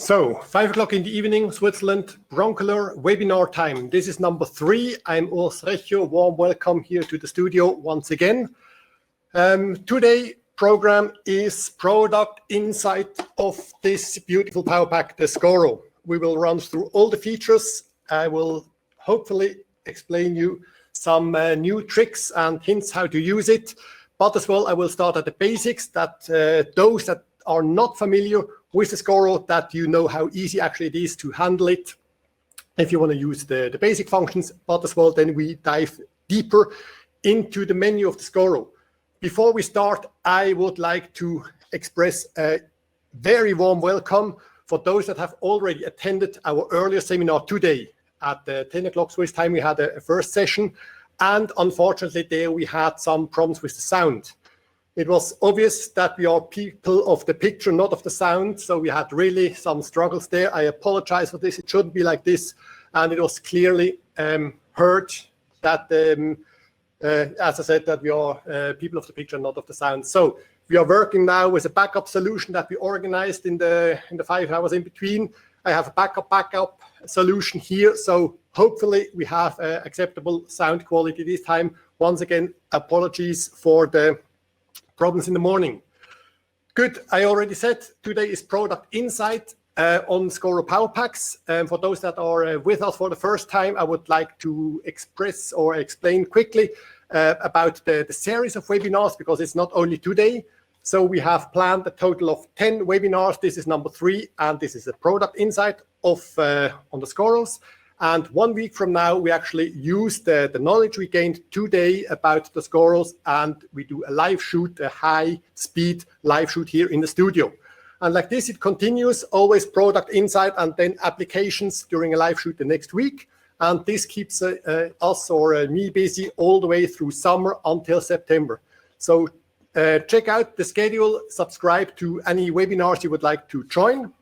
So 5 o'clock in the evening, Switzerland, broncolor webinar time. This is number 3. I'm Urs Recho. Warm welcome here to the studio once again. Today program is product insight of this beautiful power pack, the Scoro. We will run through all the features. I will hopefully explain you some new tricks and hints how to use it. But as well, I will start at the basics that those that are not familiar with the Scoro, that you know how easy actually it is to handle it if you want to use the basic functions, but as well then we dive deeper into the menu of the Scoro. Before we start, I would like to express a very warm welcome for those that have already attended our earlier seminar today. At 10 o'clock Swiss time, we had a first session, and unfortunately there we had some problems with the sound. It was obvious that we are people of the picture, not of the sound, so we had really some struggles there. I apologize for this. It shouldn't be like this, and it was clearly heard that, as I said, that we are people of the picture, not of the sound. So we are working now with a backup solution that we organized in the 5 hours in between. I have a backup solution here, so hopefully we have acceptable sound quality this time. Once again, apologies for the problems in the morning. Good, I already said today is product insight on Scoro Power Packs. For those that are with us for the first time, I would like to express or explain quickly about the series of webinars, because it's not only today. So we have planned a total of 10 webinars. This is number 3, and this is a product insight of on the Scoros. And 1 week from now, we actually use the knowledge we gained today about the Scoros, and we do a live shoot, a high-speed live shoot here in the studio. And like this, it continues, always product insight and then applications during a live shoot the next week. And this keeps us or me busy all the way through summer until September. So check out the schedule, subscribe to any webinars you would like to join,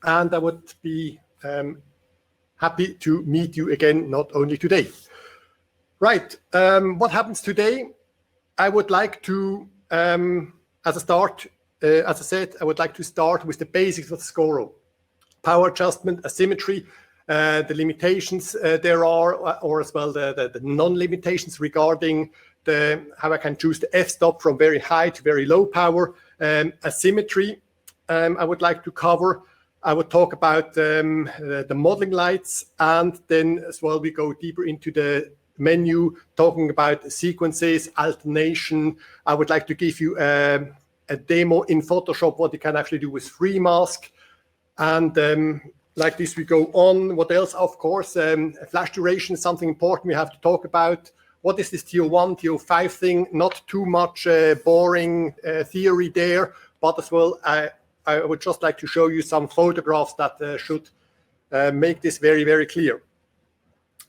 and I would be happy to meet you again, not only today. Right, what happens today? I would like to, as I said, I would like to start with the basics of the Scoro. Power adjustment, asymmetry, the limitations there are, or as well the non-limitations regarding how I can choose the f-stop from very high to very low power, asymmetry I would like to cover. I would talk about the modeling lights, and then as well we go deeper into the menu, talking about sequences, alternation. I would like to give you a demo in Photoshop, what you can actually do with freemask. And like this we go on. What else? Of course, flash duration is something important we have to talk about. What is this TO1, TO5 thing? Not too much boring theory there, but as well I would just like to show you some photographs that should make this very, very clear.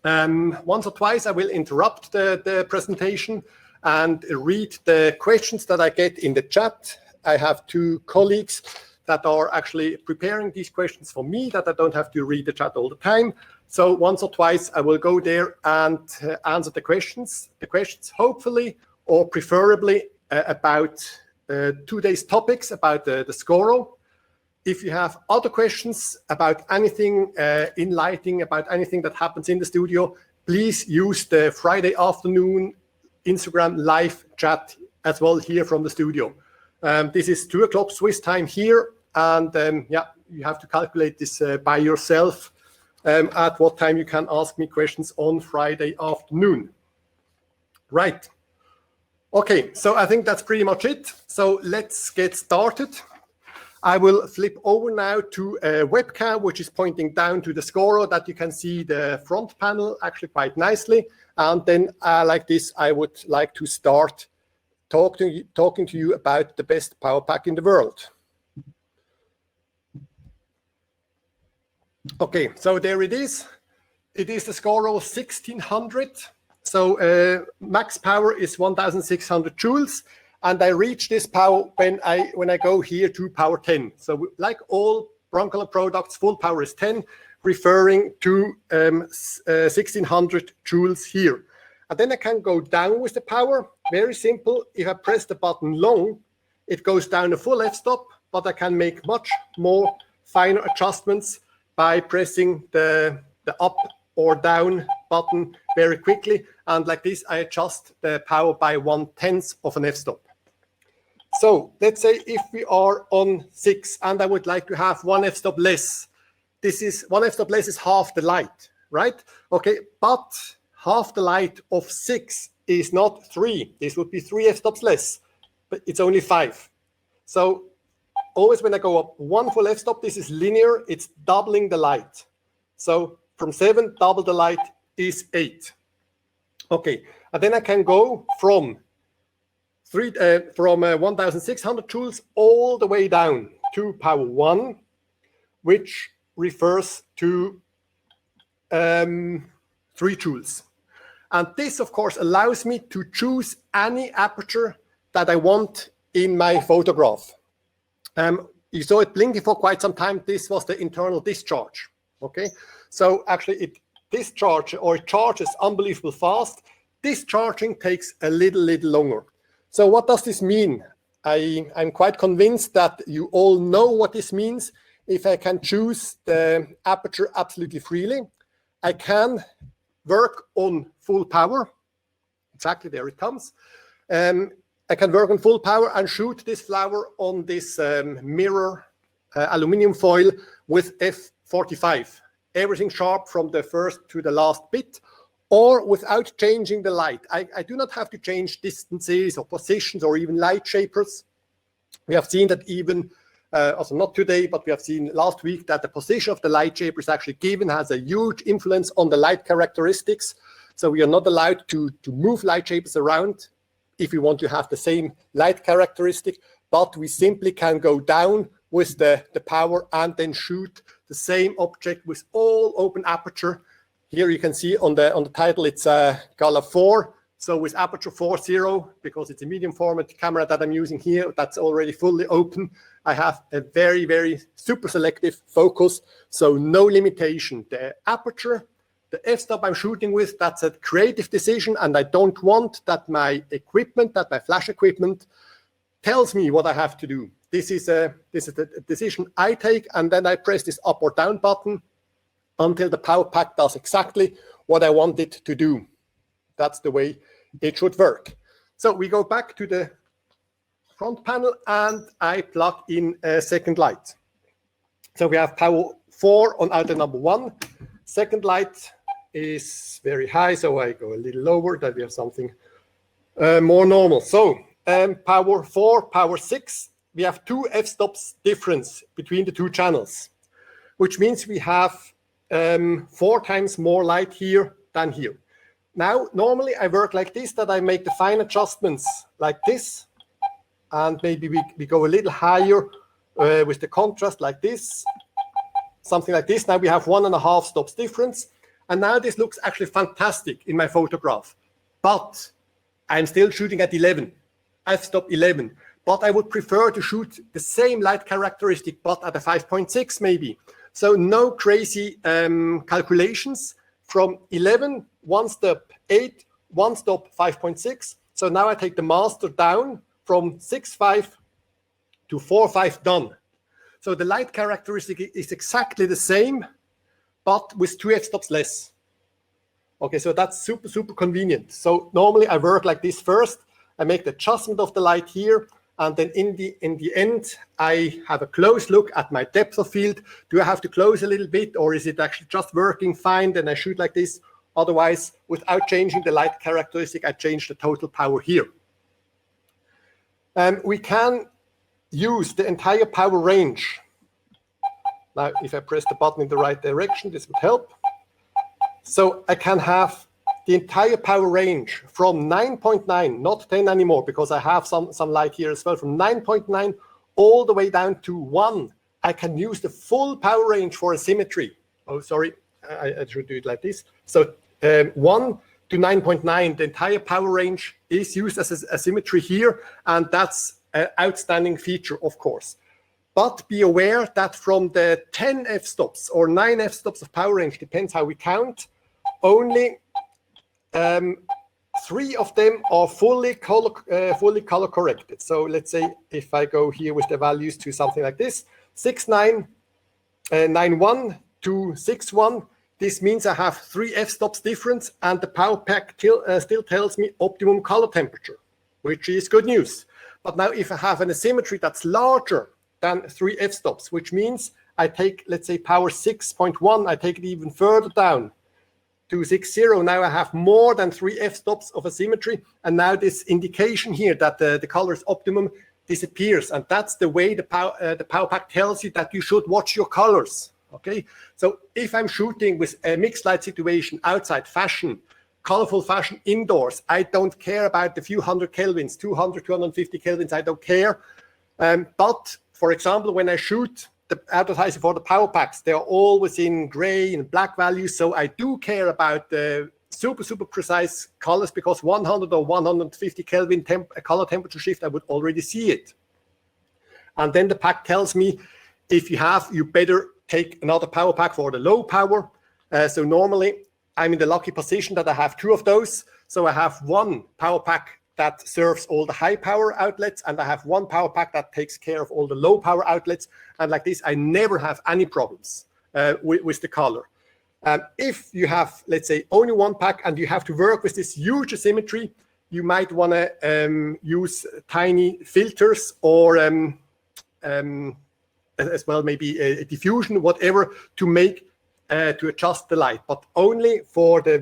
Once or twice I will interrupt the presentation and read the questions that I get in the chat. I have 2 colleagues that are actually preparing these questions for me, that I don't have to read the chat all the time. So once or twice I will go there and answer the questions. Hopefully or preferably about today's topics, about the Scoro. If you have other questions about anything in lighting, about anything that happens in the studio, please use the Friday afternoon Instagram live chat as well here from the studio. This is 2 o'clock Swiss time here, and yeah, you have to calculate this by yourself at what time you can ask me questions on Friday afternoon. Right. Okay, so I think that's pretty much it. So let's get started. I will flip over now to a webcam, which is pointing down to the Scoro, that you can see the front panel actually quite nicely. And then like this, I would like to start talking to you about the best power pack in the world. Okay, so there it is. It is the Scoro 1600. So max power is 1600 joules. And I reach this power when I go here to power 10. So like all broncolor products, full power is 10, referring to 1600 joules here. And then I can go down with the power. Very simple. If I press the button long, it goes down a full f-stop, but I can make much more finer adjustments by pressing the up or down button very quickly. And like this, I adjust the power by 1/10 of an f-stop. So let's say if we are on 6 and I would like to have one f-stop less. This is one f-stop less is half the light, right? Okay, but half the light of 6 is not 3. This would be 3 f-stops less, but it's only 5. So always when I go up one full f-stop, this is linear, it's doubling the light. So from 7, double the light is 8. Okay, and then I can go from 1,600 joules all the way down to power 1, which refers to 3 joules. And this, of course, allows me to choose any aperture that I want in my photograph. You saw it blinking for quite some time. This was the internal discharge. Okay, so actually it charges unbelievably fast. Discharging takes a little longer. So what does this mean? I'm quite convinced that you all know what this means. If I can choose the aperture absolutely freely, I can work on full power. Exactly, there it comes. I can work on full power and shoot this flower on this mirror aluminum foil with f45. Everything sharp from the first to the last bit, or without changing the light. I do not have to change distances or positions or even light shapers. We have seen that even, also not today, but we have seen last week that the position of the light shaper is actually given, has a huge influence on the light characteristics. So we are not allowed to move light shapers around if we want to have the same light characteristic, but we simply can go down with the power and then shoot the same object with all open aperture. Here you can see on the title it's Gala 4. So with aperture 4.0, because it's a medium format camera that I'm using here, that's already fully open. I have a very super selective focus, so no limitation. The aperture, the f-stop I'm shooting with, that's a creative decision, and I don't want that my equipment, that my flash equipment tells me what I have to do. This is a decision I take, and then I press this up or down button until the power pack does exactly what I want it to do. That's the way it should work. So we go back to the front panel and I plug in a second light. So we have power 4 on outlet number 1. Second light is very high, so I go a little lower, that we have something more normal. So power 4, power 6, we have 2 f-stops difference between the 2 channels, which means we have 4 times more light here than here. Now, normally I work like this, that I make the fine adjustments like this, and maybe we go a little higher with the contrast like this, something like this. Now we have 1.5 stops difference, and now this looks actually fantastic in my photograph. But I'm still shooting at 11, f-stop 11. But I would prefer to shoot the same light characteristic, but at a 5.6 maybe. So no crazy calculations. From 11, 1 stop 8, 1 stop 5.6. So now I take the master down from 6.5 to 4.5 done. So the light characteristic is exactly the same, but with 2 f-stops less. Okay, so that's super convenient. So normally I work like this first. I make the adjustment of the light here, and then in the end, I have a close look at my depth of field. Do I have to close a little bit, or is it actually just working fine? Then I shoot like this. Otherwise, without changing the light characteristic, I change the total power here. We can use the entire power range. Now, if I press the button in the right direction, this would help. So I can have the entire power range from 9.9, not 10 anymore, because I have some light here as well, from 9.9 all the way down to 1. I can use the full power range for a symmetry. Oh, sorry, I should do it like this. So 1 to 9.9, the entire power range is used as a symmetry here, and that's an outstanding feature, of course. But be aware that from the 10 f-stops or 9 f-stops of power range, depends how we count, only 3 of them are fully color corrected. So let's say if I go here with the values to something like this, 6, 9, 91 to 61. This means I have 3 f-stops difference, and the power pack still tells me optimum color temperature, which is good news. But now if I have an asymmetry that's larger than 3 f-stops, which means I take, let's say, power 6.1, I take it even further down to 60. Now I have more than 3 f-stops of asymmetry, and now this indication here that the color is optimum disappears, and that's the way the power pack tells you that you should watch your colors. Okay, so if I'm shooting with a mixed light situation outside, fashion, colorful fashion indoors, I don't care about the few hundred kelvins, 200, 250 kelvins, I don't care. But for example, when I shoot the advertising for the power packs, they're always in gray and black values, so I do care about the super precise colors, because 100 or 150 Kelvin color temperature shift, I would already see it. And then the pack tells me, if you better take another power pack for the low power. So normally I'm in the lucky position that I have 2 of those. So I have 1 power pack that serves all the high power outlets, and I have 1 power pack that takes care of all the low power outlets. And like this, I never have any problems with the color. If you have, let's say, only 1 pack and you have to work with this huge asymmetry, you might want to use tiny filters, or as well, maybe a diffusion, whatever, to adjust the light, but only for the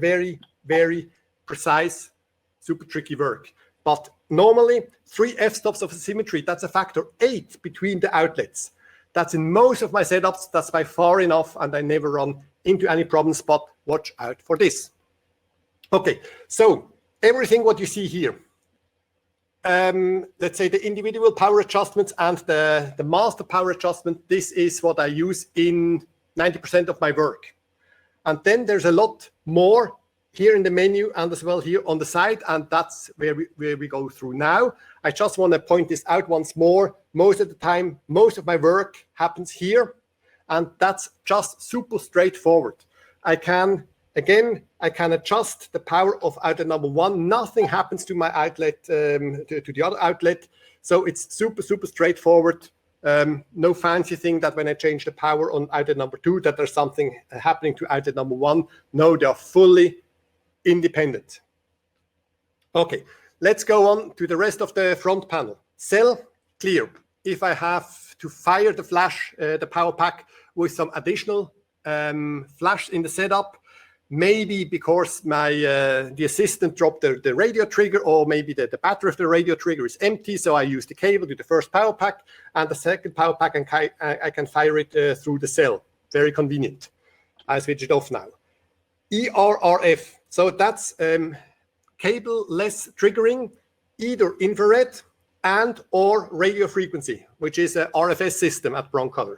very precise, super tricky work. But normally 3 f-stops of asymmetry, that's a factor 8 between the outlets. That's in most of my setups, that's by far enough, and I never run into any problems, but watch out for this. Okay, so everything what you see here, let's say the individual power adjustments and the master power adjustment, this is what I use in 90% of my work. And then there's a lot more here in the menu and as well here on the side, and that's where we go through now. I just want to point this out once more. Most of the time, most of my work happens here, and that's just super straightforward. I can adjust the power of outlet number 1. Nothing happens to my outlet, to the other outlet. So it's super straightforward. No fancy thing that when I change the power on outlet number 2, that there's something happening to outlet number 1. No, they are fully independent. Okay, let's go on to the rest of the front panel. Cell, clear. If I have to fire the flash, the power pack with some additional flash in the setup, maybe because the assistant dropped the radio trigger, or maybe the battery of the radio trigger is empty, so I use the cable to the first power pack, and the second power pack, and I can fire it through the cell. Very convenient. I switch it off now. ERRF, so that's cable-less triggering, either infrared and or radio frequency, which is a RFS system at broncolor.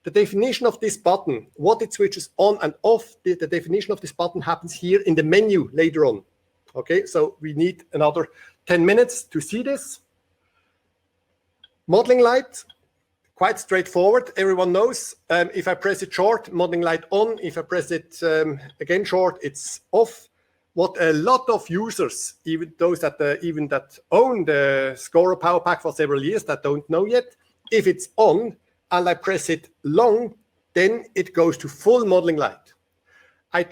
The definition of this button, what it switches on and off, the definition of this button happens here in the menu later on. Okay, so we need another 10 minutes to see this. Modeling light, quite straightforward. Everyone knows if I press it short, modeling light on. If I press it again short, it's off. What a lot of users, even those that own the Scoro power pack for several years, that don't know yet, if it's on and I press it long, then it goes to full modeling light. I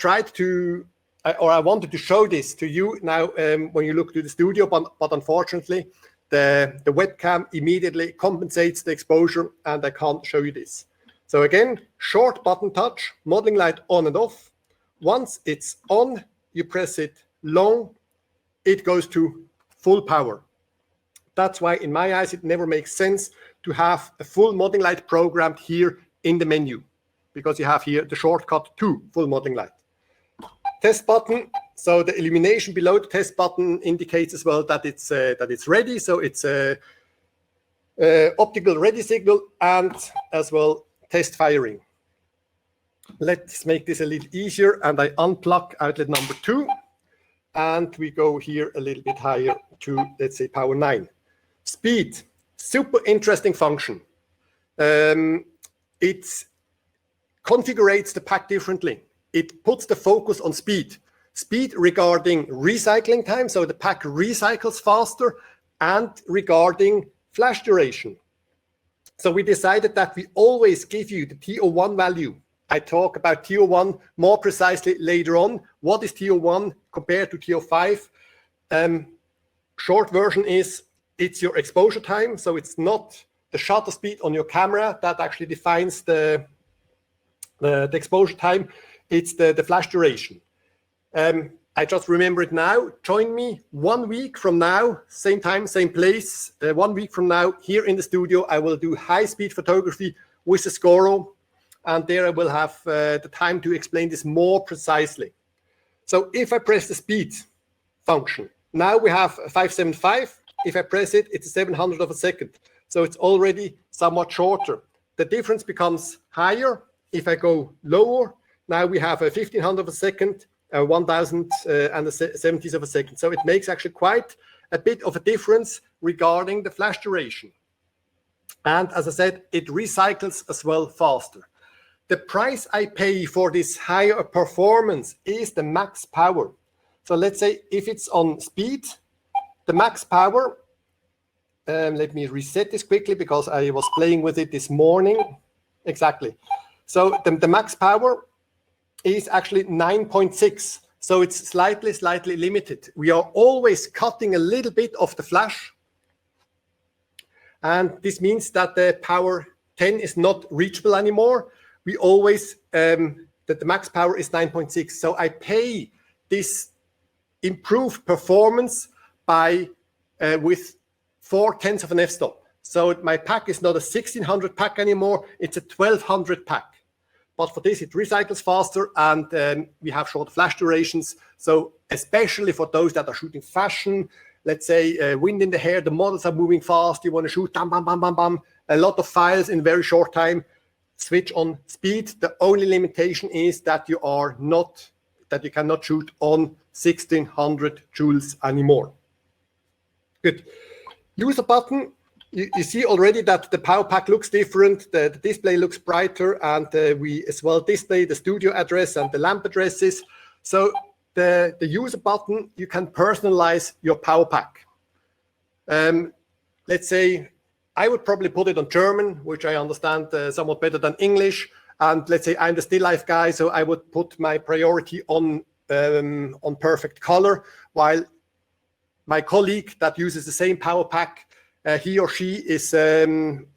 wanted to show this to you now when you look to the studio, but unfortunately, the webcam immediately compensates the exposure, and I can't show you this. So again, short button touch, modeling light on and off. Once it's on, you press it long, it goes to full power. That's why, in my eyes, it never makes sense to have a full modeling light programmed here in the menu, because you have here the shortcut to full modeling light. Test button. So the illumination below the test button indicates as well that it's ready. So it's a optical ready signal, and as well test firing. Let's make this a little easier, and I unplug outlet number 2, and we go here a little bit higher to, let's say, power 9. Speed, super interesting function. It configurates the pack differently. It puts the focus on speed. Speed regarding recycling time, so the pack recycles faster, and regarding flash duration. So we decided that we always give you the TO1 value. I talk about TO1 more precisely later on. What is TO1 compared to TO5? Short version is it's your exposure time. So it's not the shutter speed on your camera that actually defines the exposure time. It's the flash duration. I just remember it now. Join me 1 week from now, same time, same place. 1 week from now, here in the studio, I will do high-speed photography with the Scoro, and there I will have the time to explain this more precisely. So if I press the speed function, now we have 575. If I press it, it's a 700 of a second. So it's already somewhat shorter. The difference becomes higher. If I go lower, now we have a 1500 of a second, 1000 and the 70s of a second. So it makes actually quite a bit of a difference regarding the flash duration. And as I said, it recycles as well faster. The price I pay for this higher performance is the max power. So let's say if it's on speed, the max power, let me reset this quickly because I was playing with it this morning. Exactly. So the max power is actually 9.6. So it's slightly limited. We are always cutting a little bit of the flash. And this means that the power 10 is not reachable anymore. We always, that the max power is 9.6. So I pay this improved performance by with 4/10 of an f-stop. So my pack is not a 1600 pack anymore, it's a 1200 pack. But for this, it recycles faster and we have short flash durations. So especially for those that are shooting fashion, let's say wind in the hair, the models are moving fast, you want to shoot bam, bam, bam, bam, bam, a lot of files in very short time, switch on speed. The only limitation is that you cannot shoot on 1600 joules anymore. Good. User button. You see already that the power pack looks different, the display looks brighter, and we as well display the studio address and the lamp addresses. So the user button, you can personalize your power pack. Let's say I would probably put it on German, which I understand somewhat better than English. And let's say I'm the still life guy, so I would put my priority on perfect color, while my colleague that uses the same power pack, he or she is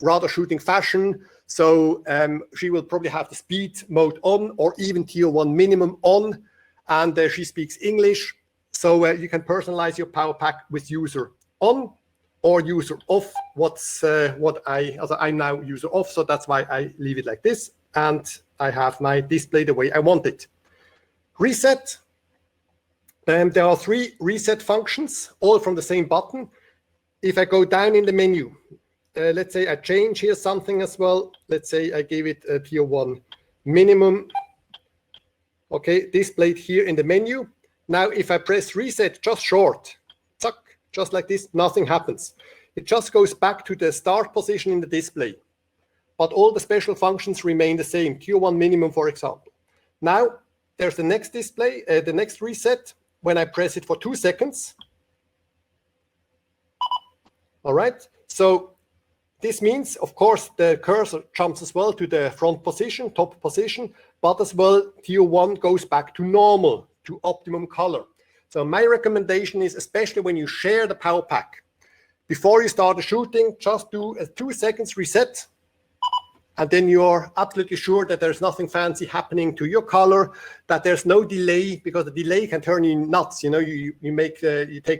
rather shooting fashion, so she will probably have the speed mode on or even TO1 minimum on, and she speaks English. So you can personalize your power pack with user on or user off. I'm now user off, so that's why I leave it like this, and I have my display the way I want it. Reset. There are 3 reset functions, all from the same button. If I go down in the menu, let's say I change here something as well. Let's say I give it a TO1 minimum. Okay, displayed here in the menu. Now, if I press reset just short, just like this, nothing happens. It just goes back to the start position in the display. But all the special functions remain the same, TO1 minimum, for example. Now, there's the next display, the next reset, when I press it for 2 seconds. All right, so this means, of course, the cursor jumps as well to the front position, top position, but as well, TO1 goes back to normal, to optimum color. So my recommendation is, especially when you share the power pack, before you start the shooting, just do a 2 seconds reset, and then you're absolutely sure that there's nothing fancy happening to your color, that there's no delay, because the delay can turn you nuts. You know, you take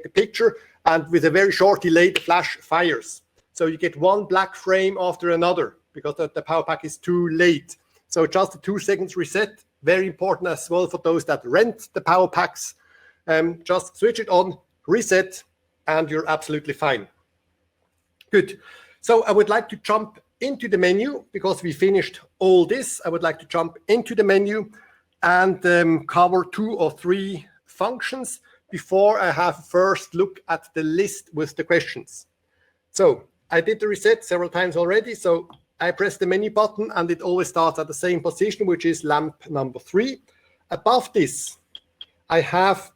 the picture, and with a very short delay, the flash fires. So you get one black frame after another because the power pack is too late. So just a 2 seconds reset, very important as well for those that rent the power packs. Just switch it on, reset, and you're absolutely fine. Good. So I would like to jump into the menu because we finished all this. I would like to jump into the menu and cover 2 or 3 functions before I have a first look at the list with the questions. So I did the reset several times already. So I press the menu button and it always starts at the same position, which is lamp number 3. Above this, I have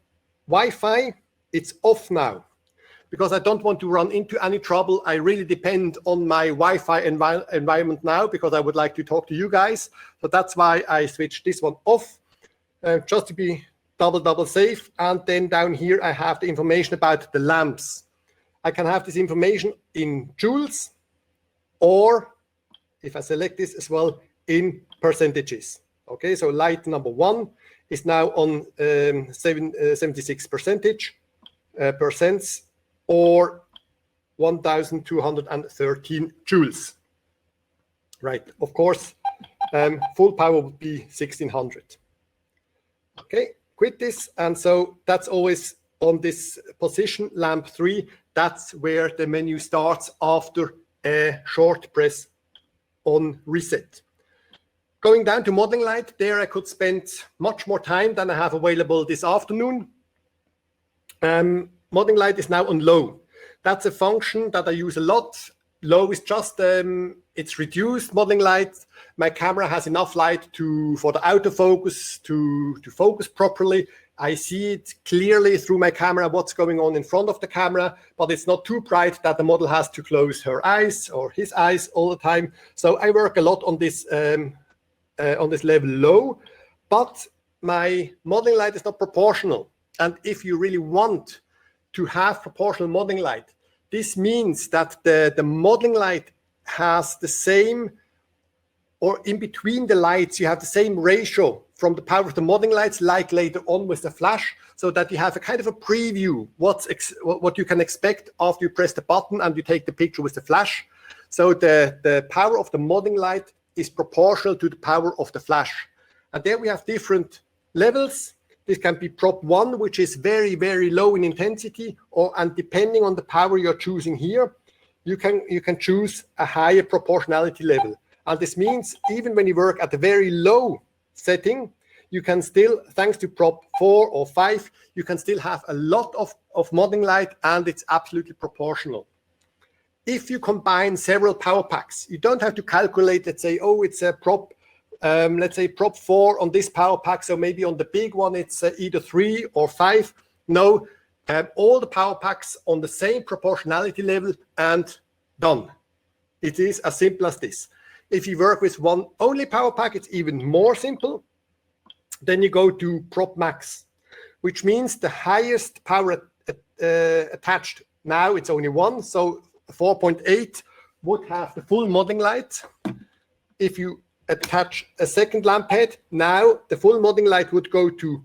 Wi-Fi. It's off now because I don't want to run into any trouble, I really depend on my Wi-Fi environment now, because I would like to talk to you guys. So that's why I switched this one off, just to be double safe. And then down here I have the information about the lamps. I can have this information in joules, or if I select this as well, in percentages. Okay, so light number 1 is now on 76% or 1,213 joules. Right, of course, full power would be 1,600. Okay, quit this, and so that's always on this position, lamp 3. That's where the menu starts after a short press on reset. Going down to modeling light, there I could spend much more time than I have available this afternoon. Modeling light is now on low. That's a function that I use a lot. Low is just, it's reduced modeling light. My camera has enough light for the autofocus to focus properly. I see it clearly through my camera what's going on in front of the camera, but it's not too bright that the model has to close her eyes or his eyes all the time. So I work a lot on this level low, but my modeling light is not proportional. And if you really want to have proportional modeling light, this means that the modeling light has the same, or in between the lights, you have the same ratio from the power of the modeling lights, like later on with the flash, so that you have a kind of a preview what you can expect after you press the button and you take the picture with the flash. So the power of the modeling light is proportional to the power of the flash. And there we have different levels. This can be prop 1, which is very, very low in intensity, and depending on the power you're choosing here, you can choose a higher proportionality level. And this means even when you work at a very low setting, you can still, thanks to prop 4 or 5, you can still have a lot of modeling light, and it's absolutely proportional. If you combine several power packs, you don't have to calculate, let's say, oh, it's a prop, let's say prop 4 on this power pack, so maybe on the big one it's either 3 or 5. No, all the power packs on the same proportionality level, and done. It is as simple as this. If you work with one only power pack, it's even more simple. Then you go to prop max, which means the highest power attached. Now it's only 1, so 4.8 would have the full modeling light. If you attach a second lamp head, now the full modeling light would go to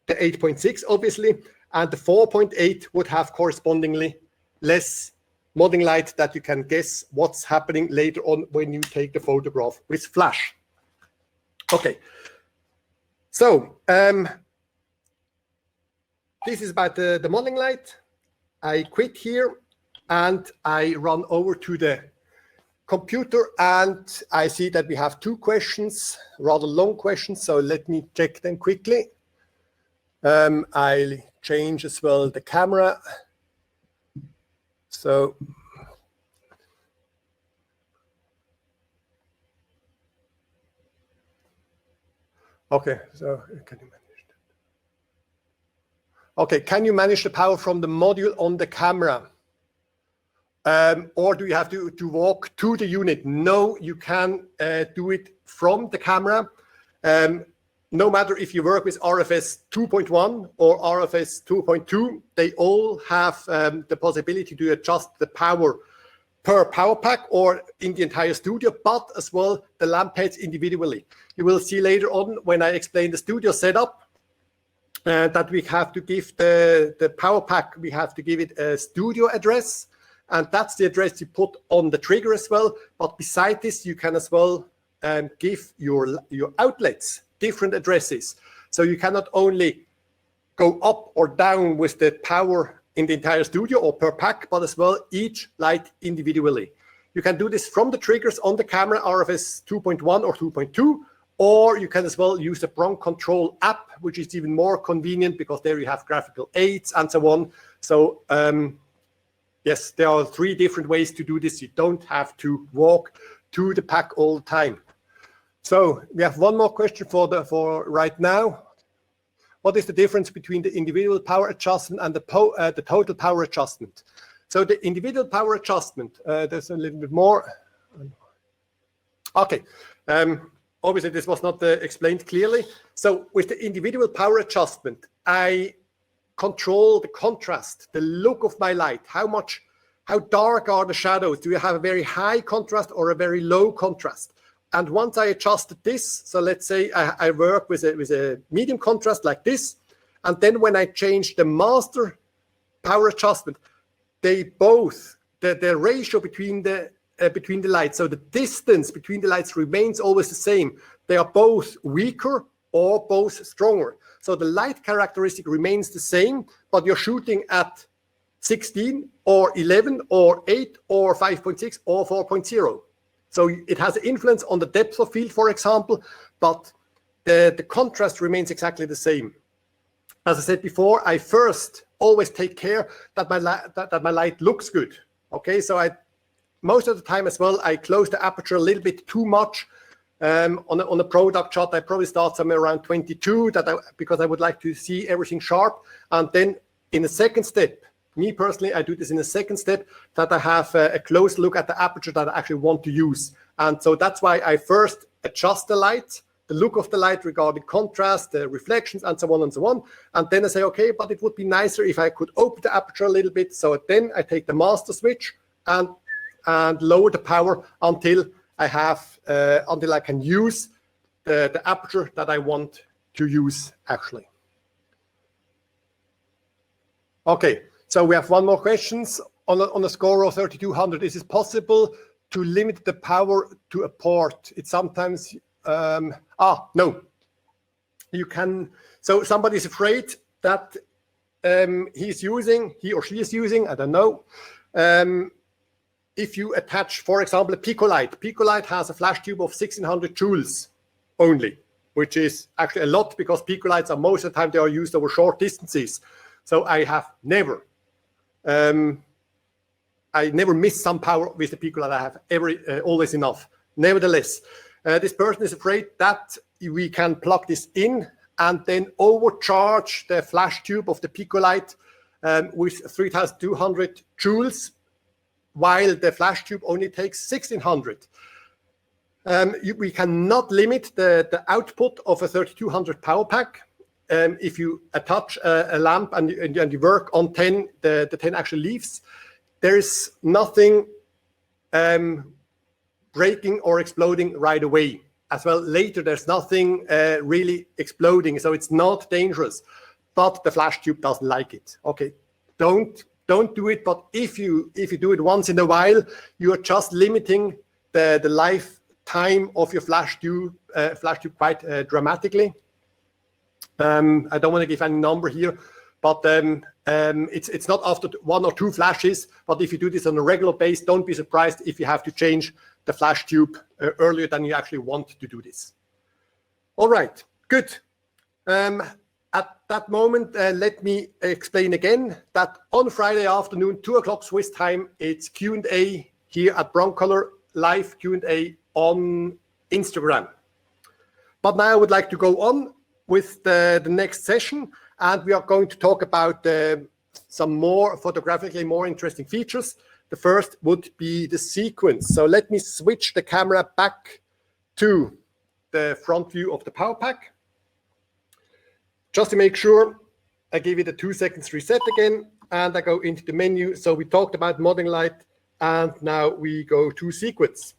the 8.6, obviously, and the 4.8 would have correspondingly less modeling light, that you can guess what's happening later on when you take the photograph with flash. Okay, so this is about the modeling light. I quit here and I run over to the computer, and I see that we have 2 questions, rather long questions, so let me check them quickly. I'll change as well the camera. So okay, so can you manage that? Okay, can you manage the power from the module on the camera? Or do you have to walk to the unit? No, you can do it from the camera. No matter if you work with RFS 2.1 or RFS 2.2, they all have the possibility to adjust the power per power pack or in the entire studio, but as well the lamp heads individually. You will see later on when I explain the studio setup that we have to give the power pack, we have to give it a studio address, and that's the address you put on the trigger as well. But beside this, you can as well give your outlets different addresses. So you cannot only go up or down with the power in the entire studio or per pack, but as well each light individually. You can do this from the triggers on the camera, RFS 2.1 or 2.2, or you can as well use the broncolor app, which is even more convenient because there you have graphical aids and so on. So yes, there are 3 different ways to do this. You don't have to walk to the pack all the time. So we have one more question for right now. What is the difference between the individual power adjustment and the total power adjustment? So the individual power adjustment, there's a little bit more. Okay, obviously this was not explained clearly. So with the individual power adjustment, I control the contrast, the look of my light, how dark are the shadows? Do you have a very high contrast or a very low contrast? And once I adjusted this, so let's say I work with a medium contrast like this, and then when I change the master power adjustment, they both, the ratio between the lights, so the distance between the lights remains always the same. They are both weaker or both stronger. So the light characteristic remains the same, but you're shooting at 16 or 11 or 8 or 5.6 or 4.0. So it has an influence on the depth of field, for example, but the contrast remains exactly the same. As I said before, I first always take care that my light looks good. Okay, so most of the time as well, I close the aperture a little bit too much. On a product shot, I probably start somewhere around 22 because I would like to see everything sharp. And then in the second step, me personally, I do this in the second step, that I have a close look at the aperture that I actually want to use. And so that's why I first adjust the light, the look of the light regarding contrast, the reflections, and so on and so on. And then I say, okay, but it would be nicer if I could open the aperture a little bit. So then I take the master switch and lower the power until I can use the aperture that I want to use actually. Okay, so we have one more questions on a Scoro 3200. Is it possible to limit the power to a port? It's sometimes no. You can. So somebody is afraid that he or she is using, I don't know. If you attach, for example, a Picolite has a flash tube of 1600 joules only, which is actually a lot because Picolites are most of the time they are used over short distances. So I have never miss some power with the Picolite. I have always enough. Nevertheless, this person is afraid that we can plug this in and then overcharge the flash tube of the Picolite with 3200 joules, while the flash tube only takes 1600. We cannot limit the output of a 3200 power pack. If you attach a lamp and you work on 10, the 10 actually leaves. There is nothing breaking or exploding right away. As well, later there's nothing really exploding, so it's not dangerous. But the flash tube doesn't like it. Okay, don't do it. But if you do it once in a while, you are just limiting the lifetime of your flash tube quite dramatically. I don't want to give any number here, but it's not after 1 or 2 flashes. But if you do this on a regular basis, don't be surprised if you have to change the flash tube earlier than you actually want to do this. All right, good. At that moment, let me explain again that on Friday afternoon, 2 o'clock Swiss time, it's Q&A here at broncolor, live Q&A on Instagram. But now I would like to go on with the next session, and we are going to talk about some more photographically more interesting features. The first would be the sequence. So let me switch the camera back to the front view of the power pack. Just to make sure, I give it a 2 seconds reset again, and I go into the menu. So we talked about modeling light, and now we go to sequence.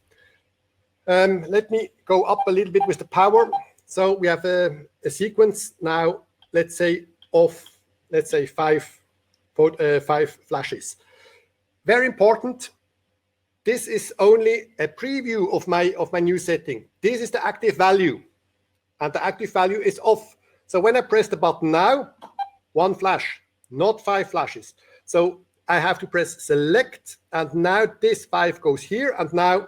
Let me go up a little bit with the power. So we have a sequence now, let's say, of, let's say, 5 flashes. Very important. This is only a preview of my new setting. This is the active value, and the active value is off. So when I press the button now, 1 flash, not 5 flashes. So I have to press select, and now this 5 goes here, and now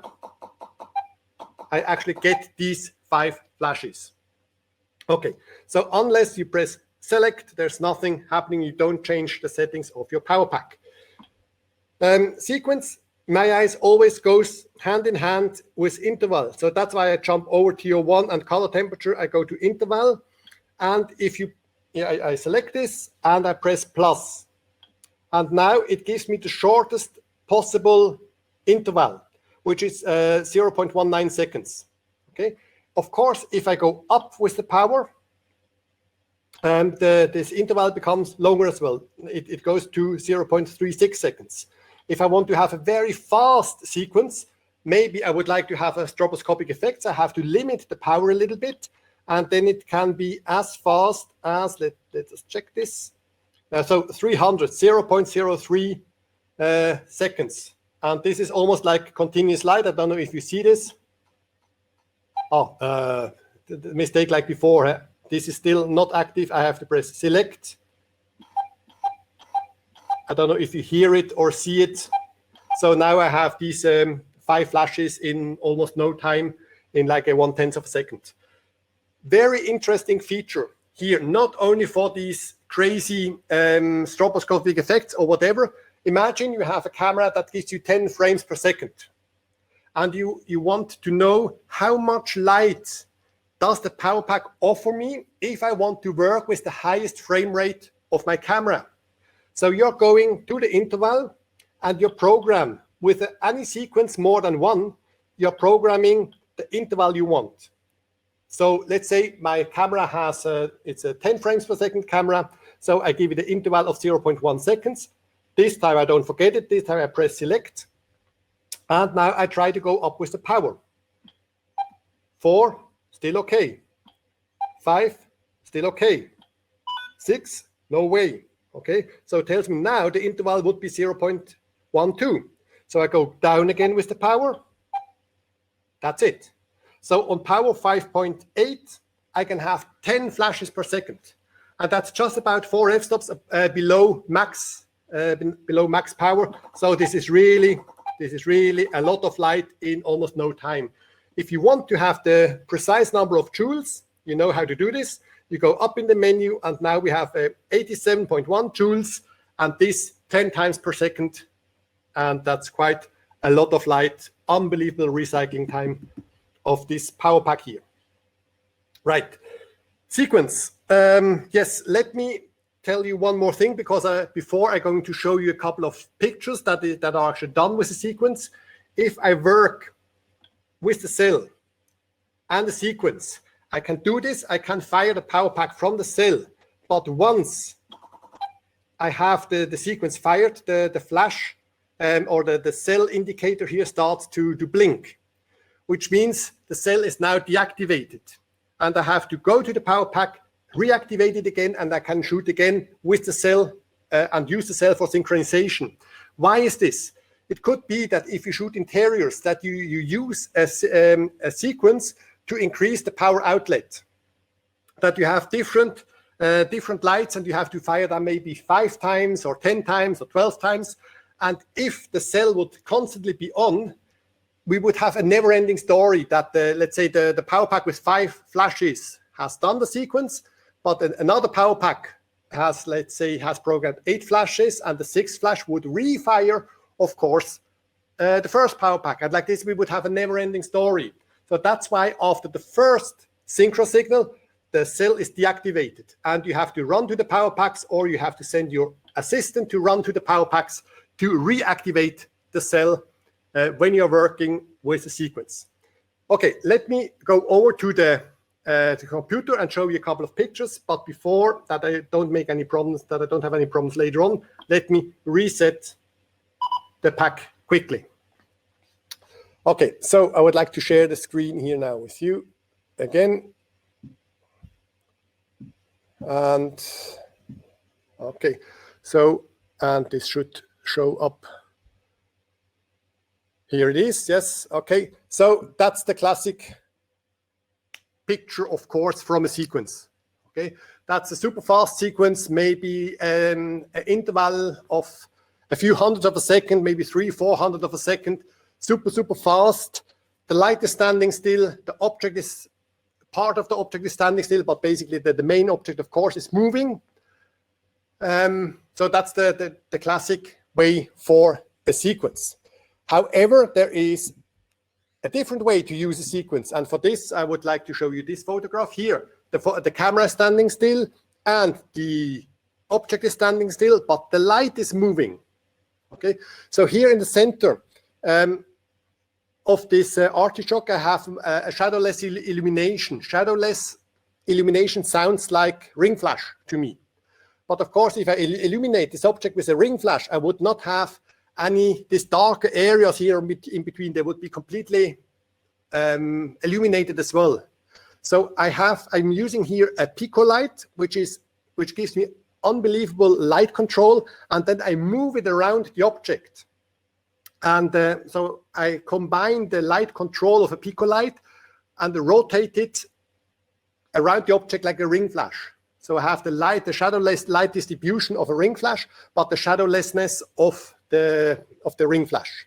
I actually get these 5 flashes. Okay, so unless you press select, there's nothing happening. You don't change the settings of your power pack. Sequence, my eyes always goes hand in hand with interval. So that's why I jump over TO1 and color temperature. I go to interval. And if I select this and I press plus, And now it gives me the shortest possible interval, which is 0.19 seconds. Okay. Of course, if I go up with the power, this interval becomes longer as well. It goes to 0.36 seconds. If I want to have a very fast sequence, maybe I would like to have a stroboscopic effect. So I have to limit the power a little bit, and then it can be as fast as, let's just check this. So 0.03 seconds. And this is almost like continuous light. I don't know if you see this. Oh, the mistake like before. This is still not active. I have to press select. I don't know if you hear it or see it. So now I have these 5 flashes in almost no time, in like a 1/10 of a second. Very interesting feature here, not only for these crazy stroboscopic effects or whatever. Imagine you have a camera that gives you 10 frames per second. And you want to know how much light does the power pack offer me if I want to work with the highest frame rate of my camera. So you're going to the interval, and your program with any sequence more than one, you're programming the interval you want. So let's say my camera has it's a 10 frames per second camera. So I give it the interval of 0.1 seconds. This time I don't forget it. This time I press select. And now I try to go up with the power. 4, still okay. 5, still okay. 6, no way. Okay, so it tells me now the interval would be 0.12. So I go down again with the power. That's it. So on power 5.8, I can have 10 flashes per second. And that's just about 4 f-stops below max power. So this is really a lot of light in almost no time. If you want to have the precise number of joules, you know how to do this. You go up in the menu, and now we have 87.1 joules, and this 10 times per second. And that's quite a lot of light, unbelievable recycling time of this power pack here. Right, sequence. Yes, let me tell you one more thing, because before I'm going to show you a couple of pictures that are actually done with the sequence. If I work with the cell and the sequence, I can do this. I can fire the power pack from the cell, but once I have the sequence fired, the flash or the cell indicator here starts to blink, which means the cell is now deactivated. And I have to go to the power pack, reactivate it again, and I can shoot again with the cell and use the cell for synchronization. Why is this? It could be that if you shoot interiors, that you use a sequence to increase the power outlet, that you have different lights, and you have to fire them maybe 5 times or 10 times or 12 times. And if the cell would constantly be on, we would have a never-ending story that, let's say, the power pack with 5 flashes has done the sequence, but another power pack has, let's say, has programmed 8 flashes, and the 6th flash would refire, of course, the first power pack. And like this, we would have a never-ending story. So that's why after the first synchro signal, the cell is deactivated, and you have to run to the power packs, or you have to send your assistant to run to the power packs to reactivate the cell when you're working with the sequence. Okay, let me go over to the computer and show you a couple of pictures. But before that, I don't make any problems, that I don't have any problems later on, let me reset the pack quickly. Okay, so I would like to share the screen here now with you again. And okay, so, and this should show up. Here it is, yes, okay. So that's the classic picture, of course, from a sequence. Okay, that's a super fast sequence, maybe an interval of a few hundredths of a second, maybe 300-400 of a second, super fast. The light is standing still, the object is, part of the object is standing still, but basically the main object, of course, is moving. So that's the classic way for a sequence. However, there is a different way to use a sequence, and for this I would like to show you this photograph here. The camera is standing still, and the object is standing still, but the light is moving. Okay, so here in the center of this artichoke, I have a shadowless illumination. Shadowless illumination sounds like ring flash to me. But of course, if I illuminate this object with a ring flash, I would not have these darker areas here in between. They would be completely illuminated as well. So I'm using here a pico light, which gives me unbelievable light control, and then I move it around the object. And so I combine the light control of a pico light and rotate it around the object like a ring flash. So I have the shadowless light distribution of a ring flash, but the shadowlessness of the ring flash.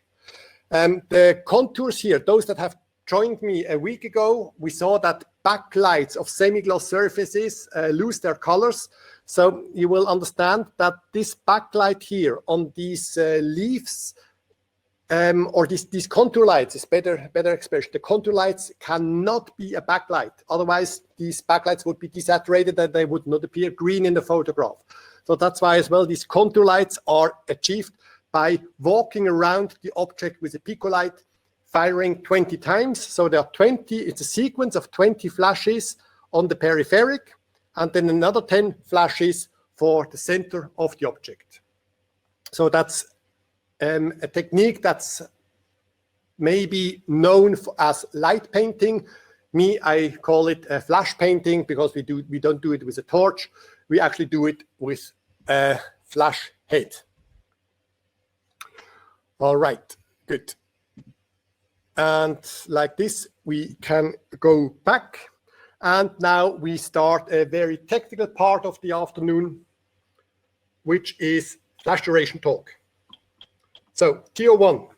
The contours here, those that have joined me a week ago, we saw that backlights of semi-gloss surfaces lose their colors. So you will understand that this backlight here on these leaves, or these contour lights is better expression. The contour lights cannot be a backlight. Otherwise, these backlights would be desaturated and they would not appear green in the photograph. So that's why as well these contour lights are achieved by walking around the object with a pico light, firing 20 times. So there are 20, it's a sequence of 20 flashes on the peripheric, and then another 10 flashes for the center of the object. So that's a technique that's maybe known as light painting. Me, I call it flash painting because we don't do it with a torch. We actually do it with a flash head. All right, good. And like this, we can go back. And now we start a very technical part of the afternoon, which is flash duration talk. So TO1,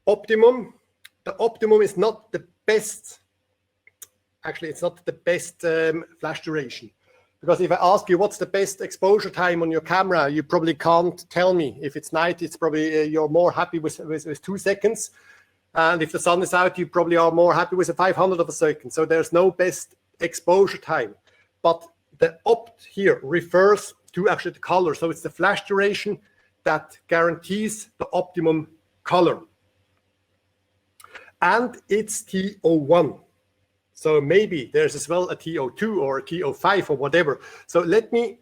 optimum. The optimum is not the best. Actually, it's not the best flash duration. Because if I ask you what's the best exposure time on your camera, you probably can't tell me. If it's night, it's probably you're more happy with 2 seconds. And if the sun is out, you probably are more happy with a 500th of a second. So there's no best exposure time. But the opt here refers to actually the color. So it's the flash duration that guarantees the optimum color. And it's TO1. So maybe there's as well a TO2 or a TO5 or whatever. So let me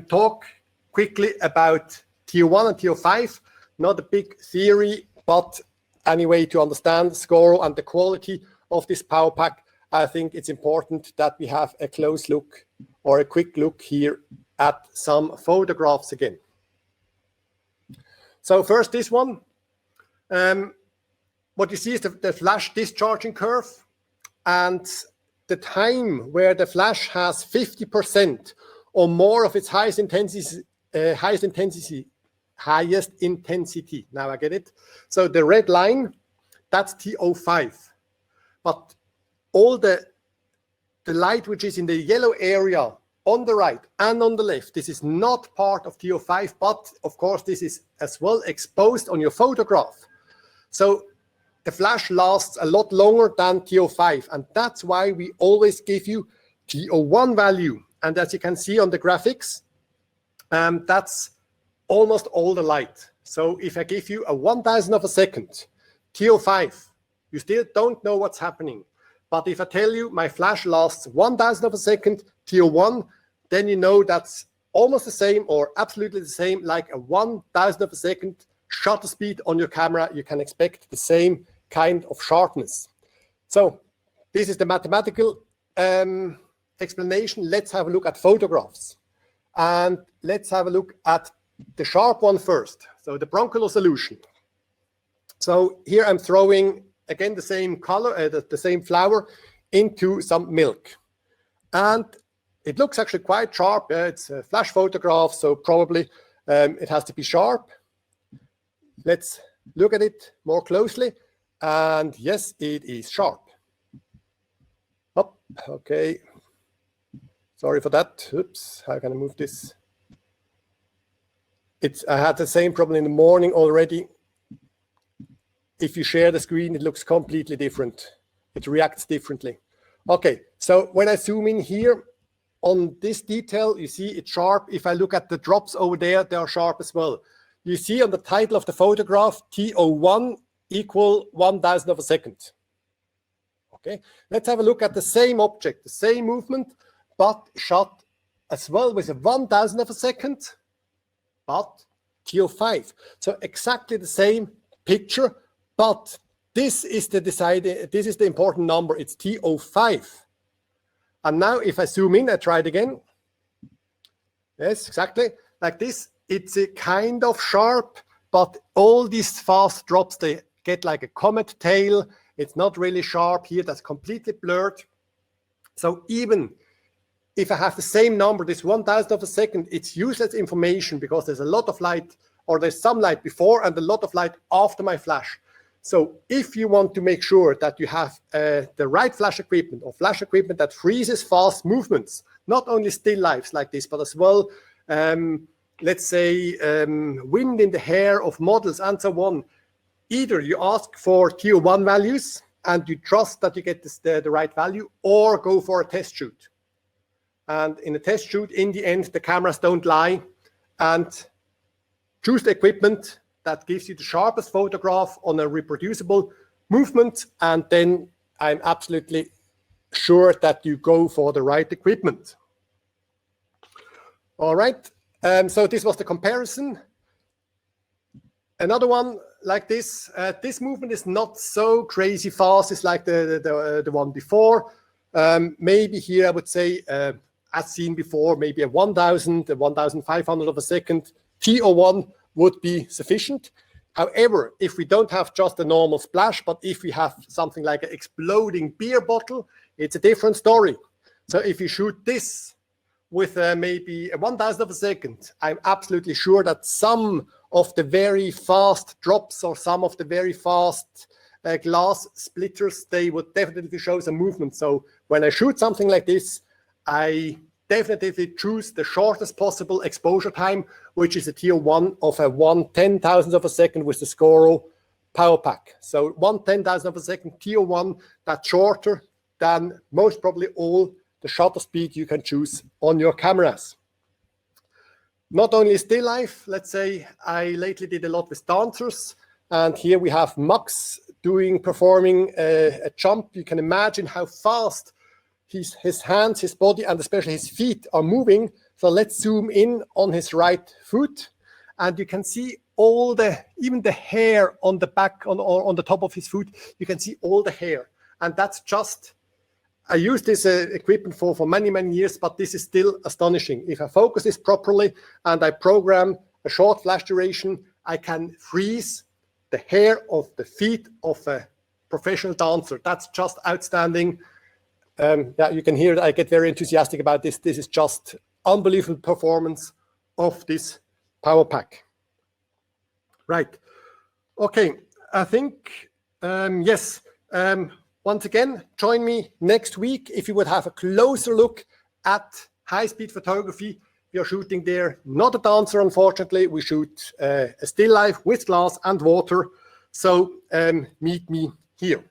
talk quickly about TO1 and TO5. Not a big theory, but anyway, to understand Scoro and the quality of this power pack, I think it's important that we have a close look or a quick look here at some photographs again. So first this one. What you see is the flash discharging curve, and the time where the flash has 50% or more of its highest intensity. Now I get it. So the red line, that's TO5. But all the light which is in the yellow area on the right and on the left, this is not part of TO5, but of course this is as well exposed on your photograph. So the flash lasts a lot longer than TO5, and that's why we always give you TO1 value. And as you can see on the graphics, that's almost all the light. So if I give you a 1,000th of a second, TO5, you still don't know what's happening. But if I tell you my flash lasts 1,000th of a second, TO1, then you know that's almost the same or absolutely the same like a 1,000th of a second shutter speed on your camera. You can expect the same kind of sharpness. So this is the mathematical explanation. Let's have a look at photographs. And let's have a look at the sharp one first. So the broncolor solution. So here I'm throwing again the same color, the same flower into some milk. And it looks actually quite sharp. It's a flash photograph, so probably it has to be sharp. Let's look at it more closely. And yes, it is sharp. Oh, okay. Sorry for that. Oops, how can I move this? I had the same problem in the morning already. If you share the screen, it looks completely different. It reacts differently. Okay, so when I zoom in here, on this detail, you see it's sharp. If I look at the drops over there, they are sharp as well. You see on the title of the photograph, T01 equal 1,000 of a second. Okay, let's have a look at the same object, the same movement, but shot as well with a 1,000 of a second, but T05. So exactly the same picture, but this is the important number. It's T05. And now if I zoom in, I try it again. Yes, exactly like this. It's a kind of sharp, but all these fast drops, they get like a comet tail. It's not really sharp here. That's completely blurred. So even if I have the same number, this 1,000 of a second, it's useless information because there's a lot of light, or there's some light before and a lot of light after my flash. So if you want to make sure that you have the right flash equipment, or flash equipment that freezes fast movements, not only still lifes like this, but as well, let's say, wind in the hair of models and so on, either you ask for T01 values and you trust that you get the right value, or go for a test shoot. And in a test shoot, in the end, the cameras don't lie, and choose the equipment that gives you the sharpest photograph on a reproducible movement, and then I'm absolutely sure that you go for the right equipment. All right, so this was the comparison. Another one like this, this movement is not so crazy fast. It's like the one before. Maybe here I would say, as seen before, maybe a 1,000, a 1,500 of a second, T01 would be sufficient. However, if we don't have just a normal splash, but if we have something like an exploding beer bottle, it's a different story. So if you shoot this with maybe a 1,000 of a second, I'm absolutely sure that some of the very fast drops or some of the very fast glass splitters, they would definitely show some movement. So when I shoot something like this, I definitely choose the shortest possible exposure time, which is a T01 of a 1/10,000th of a second with the Scoro power pack. So 1/10,000th of a second T01, that's shorter than most probably all the shutter speed you can choose on your cameras. Not only still life, let's say I lately did a lot with dancers, and here we have Max performing a jump. You can imagine how fast his hands, his body, and especially his feet are moving. So let's zoom in on his right foot, and you can see even the hair on the back, on the top of his foot. You can see all the hair, and that's just, I used this equipment for many, many years, but this is still astonishing. If I focus this properly and I program a short flash duration, I can freeze the hair of the feet of a professional dancer. That's just outstanding. Yeah, you can hear that I get very enthusiastic about this. This is just unbelievable performance of this power pack. Right. Okay. I think, yes. Once again, join me next week if you would have a closer look at high-speed photography. We are shooting there, not a dancer, unfortunately. We shoot a still life with glass and water. So meet me here.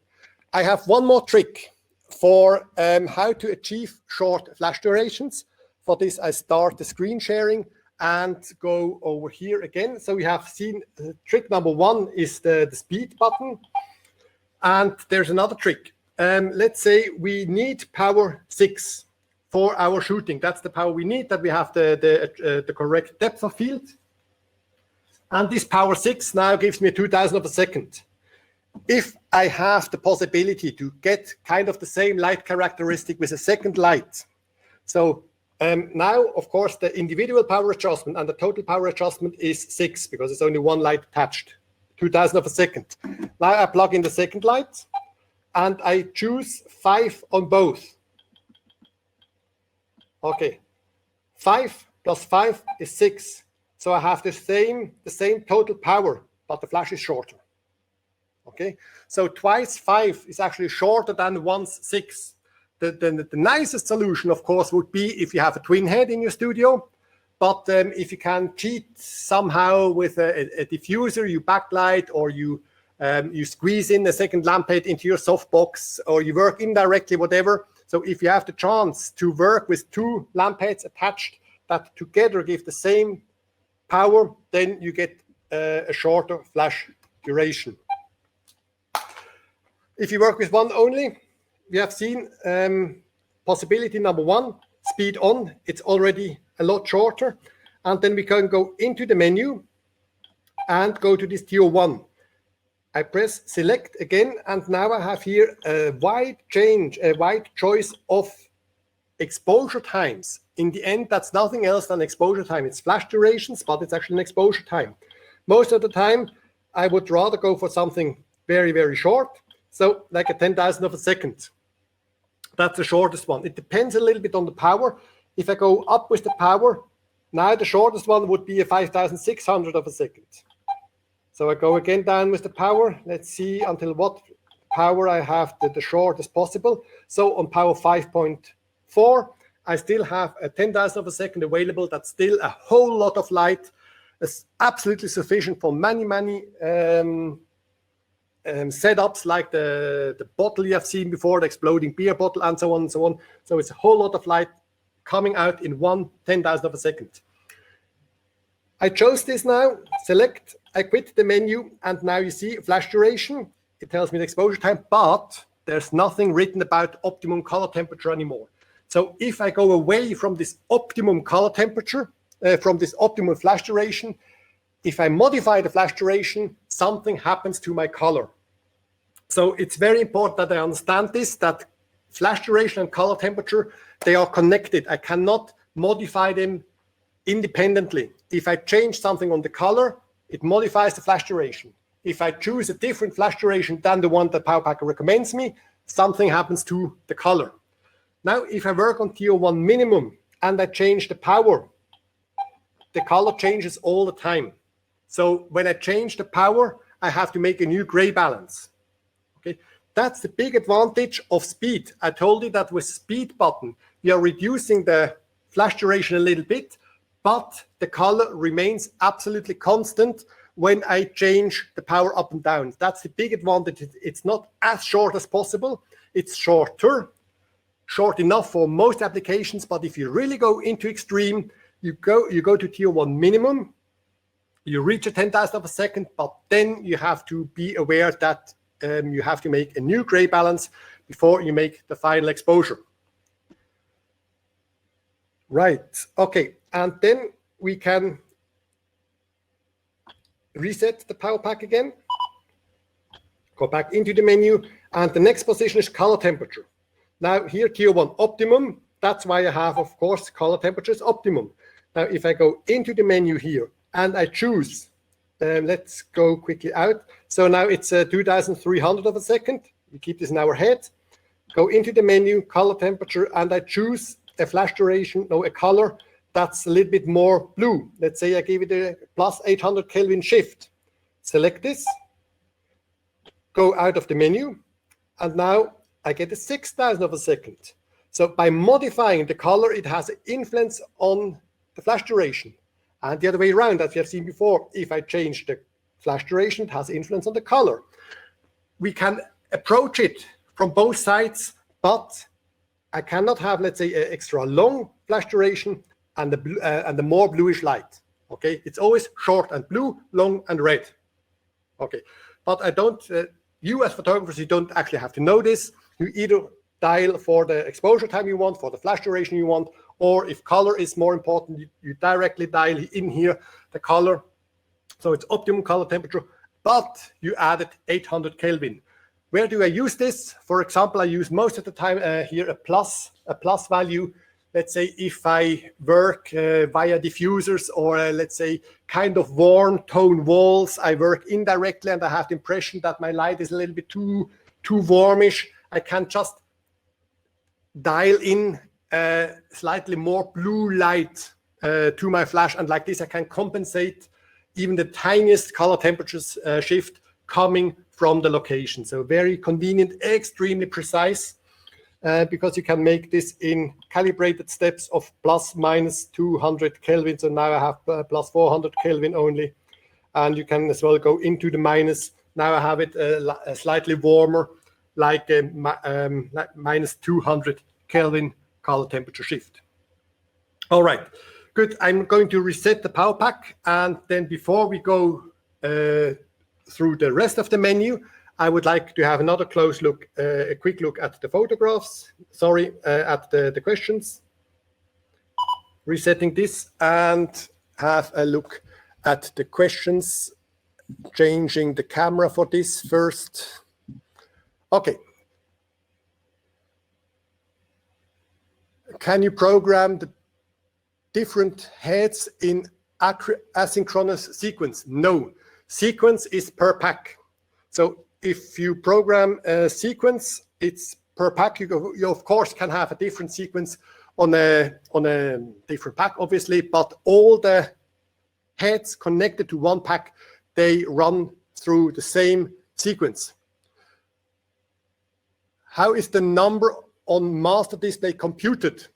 I have one more trick for how to achieve short flash durations. For this, I start the screen sharing and go over here again. So we have seen trick number one is the speed button. And there's another trick. Let's say we need power 6 for our shooting. That's the power we need, that we have the correct depth of field. And this power 6 now gives me 2,000 of a second. If I have the possibility to get kind of the same light characteristic with a second light. So now, of course, the individual power adjustment and the total power adjustment is 6 because it's only one light attached. 2,000 of a second. Now I plug in the second light and I choose 5 on both. Okay, 5 plus 5 is 6. So I have the same total power, but the flash is shorter. Okay, so twice 5 is actually shorter than once 6. The nicest solution, of course, would be if you have a twin head in your studio. But if you can cheat somehow with a diffuser, you backlight, or you squeeze in a second lamp head into your softbox, or you work indirectly, whatever, So if you have the chance to work with two lamp heads attached that together give the same power, then you get a shorter flash duration. If you work with one only, we have seen possibility number one, speed on, it's already a lot shorter. And then we can go into the menu and go to this tier 1. I press select again, and now I have here a wide choice of exposure times. In the end, that's nothing else than exposure time. It's flash durations, but it's actually an exposure time. Most of the time, I would rather go for something very, very short. So like a 10,000th of a second. That's the shortest one. It depends a little bit on the power. If I go up with the power, now the shortest one would be a 5,600 of a second. So I go again down with the power. Let's see until what power I have the shortest possible. So on power 5.4, I still have a 10,000th of a second available. That's still a whole lot of light. It's absolutely sufficient for many, many setups like the bottle you have seen before, the exploding beer bottle, and so on and so on. So it's a whole lot of light coming out in 1/10,000th of a second. I chose this now, select, I quit the menu, and now you see flash duration. It tells me the exposure time, but there's nothing written about optimum color temperature anymore. So if I go away from this optimum color temperature, from this optimum flash duration, if I modify the flash duration, something happens to my color. So it's very important that I understand this, that flash duration and color temperature, they are connected. I cannot modify them independently. If I change something on the color, it modifies the flash duration. If I choose a different flash duration than the one that PowerPacker recommends me, something happens to the color. Now, if I work on tier 1 minimum and I change the power, the color changes all the time. So when I change the power, I have to make a new gray balance. Okay, that's the big advantage of speed. I told you that with speed button, we are reducing the flash duration a little bit, but the color remains absolutely constant when I change the power up and down. That's the big advantage. It's not as short as possible. It's short enough for most applications, but if you really go into extreme, you go to tier 1 minimum, you reach a 10,000th of a second, but then you have to be aware that you have to make a new gray balance before you make the final exposure. Right, okay, and then we can reset the power pack again, go back into the menu, and the next position is color temperature. Now here, tier 1 optimum, that's why I have, of course, color temperature is optimum. Now if I go into the menu here and I choose, let's go quickly out. So now it's 2,300 of a second. We keep this in our head. Go into the menu, color temperature, and I choose a flash duration, no, a color that's a little bit more blue. Let's say I give it a plus 800 Kelvin shift. Select this, go out of the menu, and now I get a 6,000 of a second. So by modifying the color, it has an influence on the flash duration. And the other way around, as we have seen before, if I change the flash duration, it has influence on the color. We can approach it from both sides, but I cannot have, let's say, an extra long flash duration and the more bluish light. Okay, it's always short and blue, long and red. Okay, but I don't. You as photographers, you don't actually have to know this. You either dial for the exposure time you want, for the flash duration you want, or if color is more important, you directly dial in here the color. So it's optimum color temperature, but you added 800 Kelvin. Where do I use this? For example, I use most of the time here a plus value. Let's say if I work via diffusers or let's say kind of warm tone walls, I work indirectly and I have the impression that my light is a little bit too warmish. I can just dial in slightly more blue light to my flash, and like this I can compensate even the tiniest color temperatures shift coming from the location. So very convenient, extremely precise, because you can make this in calibrated steps of plus minus 200 Kelvin. So now I have plus 400 Kelvin only, and you can as well go into the minus. Now I have it slightly warmer, like minus 200 Kelvin color temperature shift. All right, good. I'm going to reset the power pack, and then before we go through the rest of the menu, I would like to have another close look, a quick look at the photographs. Sorry, at the questions. Resetting this and have a look at the questions. Changing the camera for this first. Okay. Can you program the different heads in asynchronous sequence? No. Sequence is per pack. So if you program a sequence, it's per pack. You of course can have a different sequence on a different pack, obviously, but all the heads connected to one pack, they run through the same sequence. How is the number on master display computed?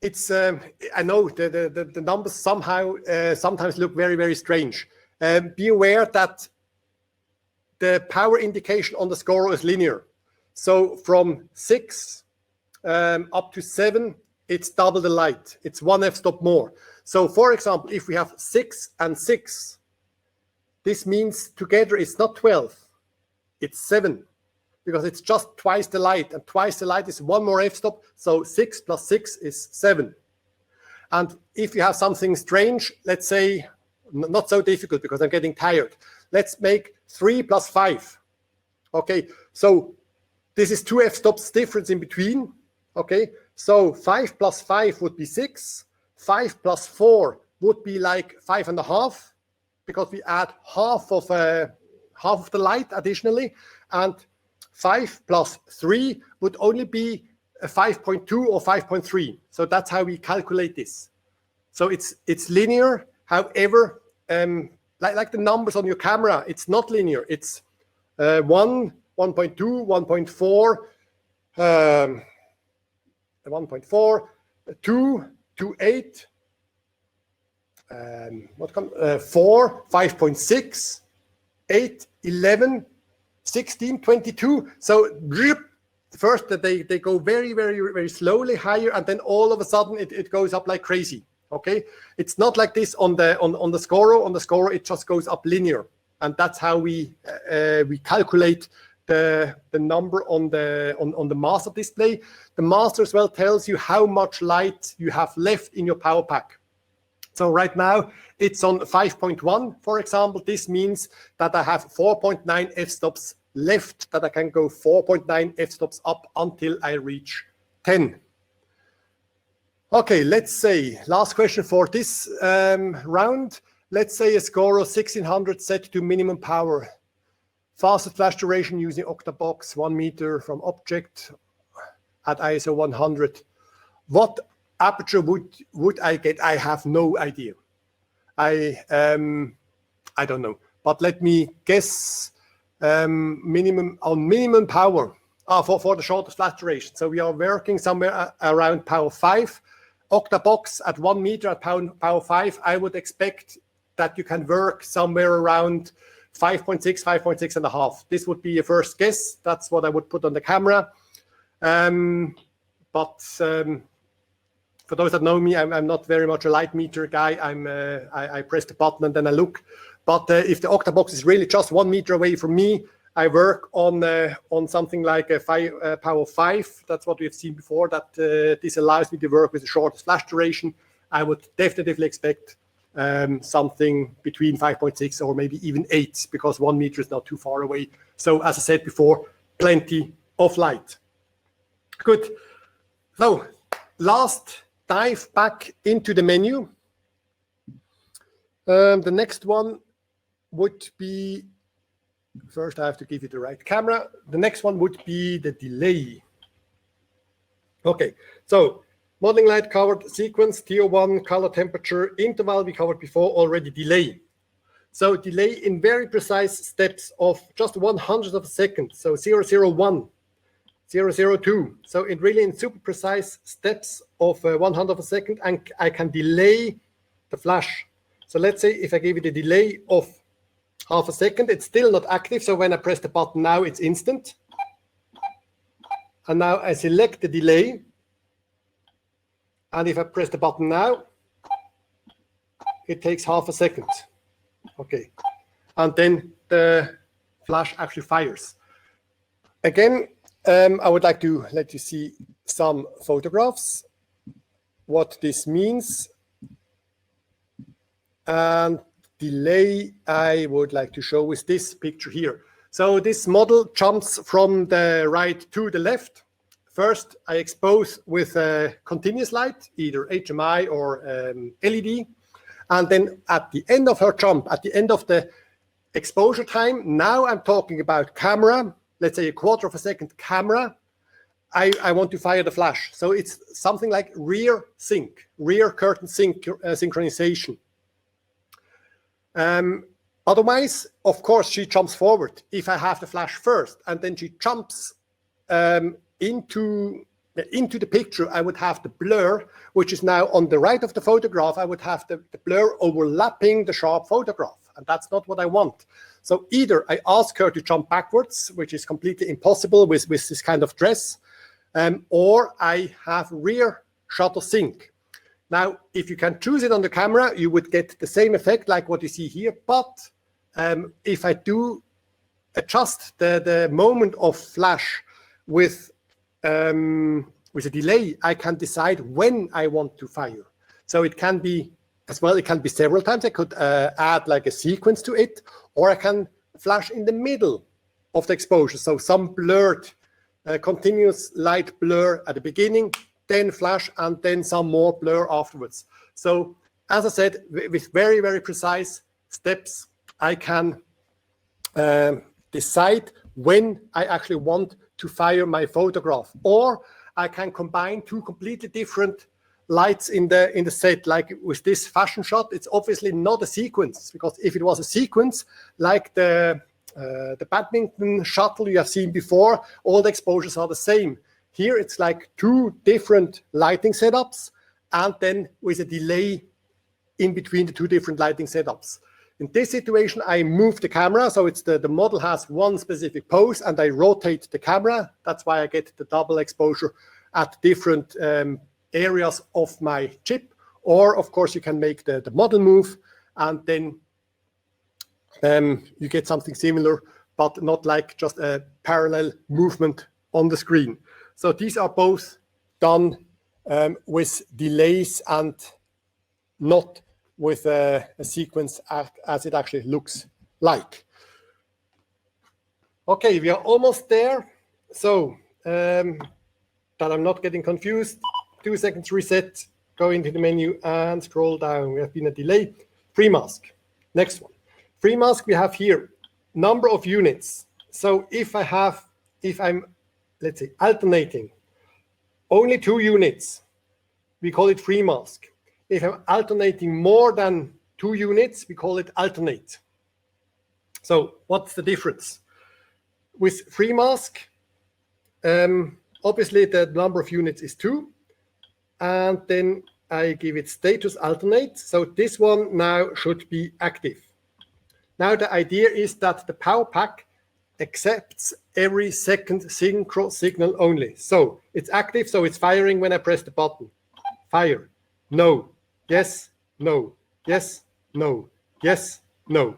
It's I know the numbers somehow sometimes look very, very strange. Be aware that the power indication on the Scoro is linear. So from 6 up to 7, it's double the light. It's 1 f-stop more. So for example, if we have 6 and 6, this means together it's not 12, it's 7, because it's just twice the light, and twice the light is 1 more f-stop, so 6 plus 6 is 7. And if you have something strange, let's say, not so difficult because I'm getting tired, let's make 3 plus 5. Okay, so this is 2 f-stops difference in between. Okay, so 5 plus 5 would be 6. 5 plus 4 would be like 5.5, because we add half of the light additionally, and 5 plus 3 would only be a 5.2 or 5.3. So that's how we calculate this. So it's linear. However, like the numbers on your camera, it's not linear. It's 1, 1.2, 1.4, 1.4, 2, 2.8, 4, 5.6, 8, 11, 16, 22. So first they go very, very, very slowly higher, and then all of a sudden it goes up like crazy. Okay, it's not like this on the Scoro. On the Scoro, it just goes up linear, and that's how we calculate the number on the master display. The master as well tells you how much light you have left in your power pack. So right now it's on 5.1, for example. This means that I have 4.9 f-stops left, that I can go 4.9 f-stops up until I reach 10. Okay, let's say, last question for this round. Let's say a Scoro 1600 set to minimum power. Fastest flash duration using octabox, 1 meter from object at ISO 100. What aperture would I get? I have no idea. I don't know. But let me guess. Minimum power for the shortest flash duration. So we are working somewhere around power 5. Octabox at 1 meter at power 5. I would expect that you can work somewhere around 5.6, 5.6 and a half. This would be a first guess. That's what I would put on the camera. But for those that know me, I'm not very much a light meter guy. I press the button and then I look. But if the octabox is really just 1 meter away from me, I work on something like a power 5. That's what we've seen before, that this allows me to work with the shortest flash duration. I would definitely expect something between 5.6 or maybe even 8, because 1 meter is not too far away. So as I said before, plenty of light. Good. So last dive back into the menu. The next one would be, first I have to give you the right camera. The next one would be the delay. Okay, so modeling light covered, sequence, TO1, color temperature, interval we covered before already, delay. So delay in very precise steps of just 1/100th of a second. So 001, 002. So it really in super precise steps of 1/100th of a second, and I can delay the flash. So let's say if I give it a delay of half a second. It's still not active, so when I press the button now, it's instant. And now I select the delay. And if I press the button now, it takes half a second. Okay. And then the flash actually fires. Again, I would like to let you see some photographs, what this means. And delay I would like to show is this picture here. So this model jumps from the right to the left. First, I expose with a continuous light, either HMI or LED. And then at the end of her jump, at the end of the exposure time, now I'm talking about camera, let's say a quarter of a second camera, I want to fire the flash. So it's something like rear sync, rear curtain sync, synchronization. Otherwise, of course, she jumps forward. If I have the flash first and then she jumps into the picture, I would have the blur, which is now on the right of the photograph. I would have the blur overlapping the sharp photograph, and that's not what I want. So either I ask her to jump backwards, which is completely impossible with this kind of dress, or I have rear shutter sync. Now, if you can choose it on the camera, you would get the same effect like what you see here, but if I do adjust the moment of flash with a delay, I can decide when I want to fire. So it can be, as well, it can be several times. I could add like a sequence to it, or I can flash in the middle of the exposure. So some blurred, continuous light blur at the beginning, then flash, and then some more blur afterwards. So as I said, with very, very precise steps, I can decide when I actually want to fire my photograph, or I can combine two completely different lights in the set. Like with this fashion shot, it's obviously not a sequence, because if it was a sequence like the badminton shuttle you have seen before, all the exposures are the same. Here it's like two different lighting setups, and then with a delay in between the two different lighting setups. In this situation, I move the camera, so it's the model has one specific pose, and I rotate the camera. That's why I get the double exposure at different areas of my chip. Or, of course, you can make the model move, and then you get something similar, but not like just a parallel movement on the screen. So these are both done with delays and not with a sequence as it actually looks like. Okay, we are almost there. So that I'm not getting confused, 2 seconds reset, go into the menu and scroll down. We have been a delay. Freemask, next one. Freemask we have here, number of units. So if I'm, let's say, alternating only 2 units, we call it freemask. If I'm alternating more than 2 units, we call it alternate. So what's the difference? With freemask, obviously the number of units is 2, and then I give it status alternate. So this one now should be active. Now the idea is that the power pack accepts every second synchro signal only. So it's active, so it's firing when I press the button. Fire, no, yes, no, yes, no, yes, no.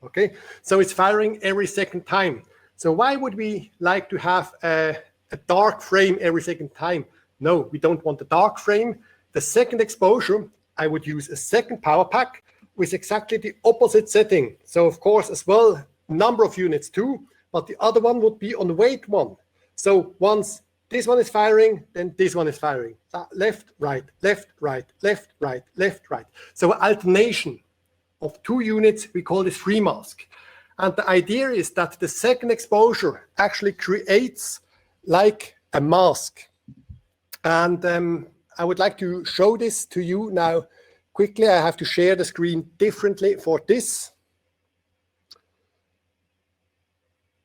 Okay, so it's firing every second time. So why would we like to have a dark frame every second time? No, we don't want a dark frame. The second exposure, I would use a second power pack with exactly the opposite setting. So of course, as well, number of units 2, but the other one would be on weight 1. So once this one is firing, then this one is firing. Left, right, left, right, left, right, left, right. So alternation of 2 units, we call this freemask. And the idea is that the second exposure actually creates like a mask. And I would like to show this to you now quickly. I have to share the screen differently for this.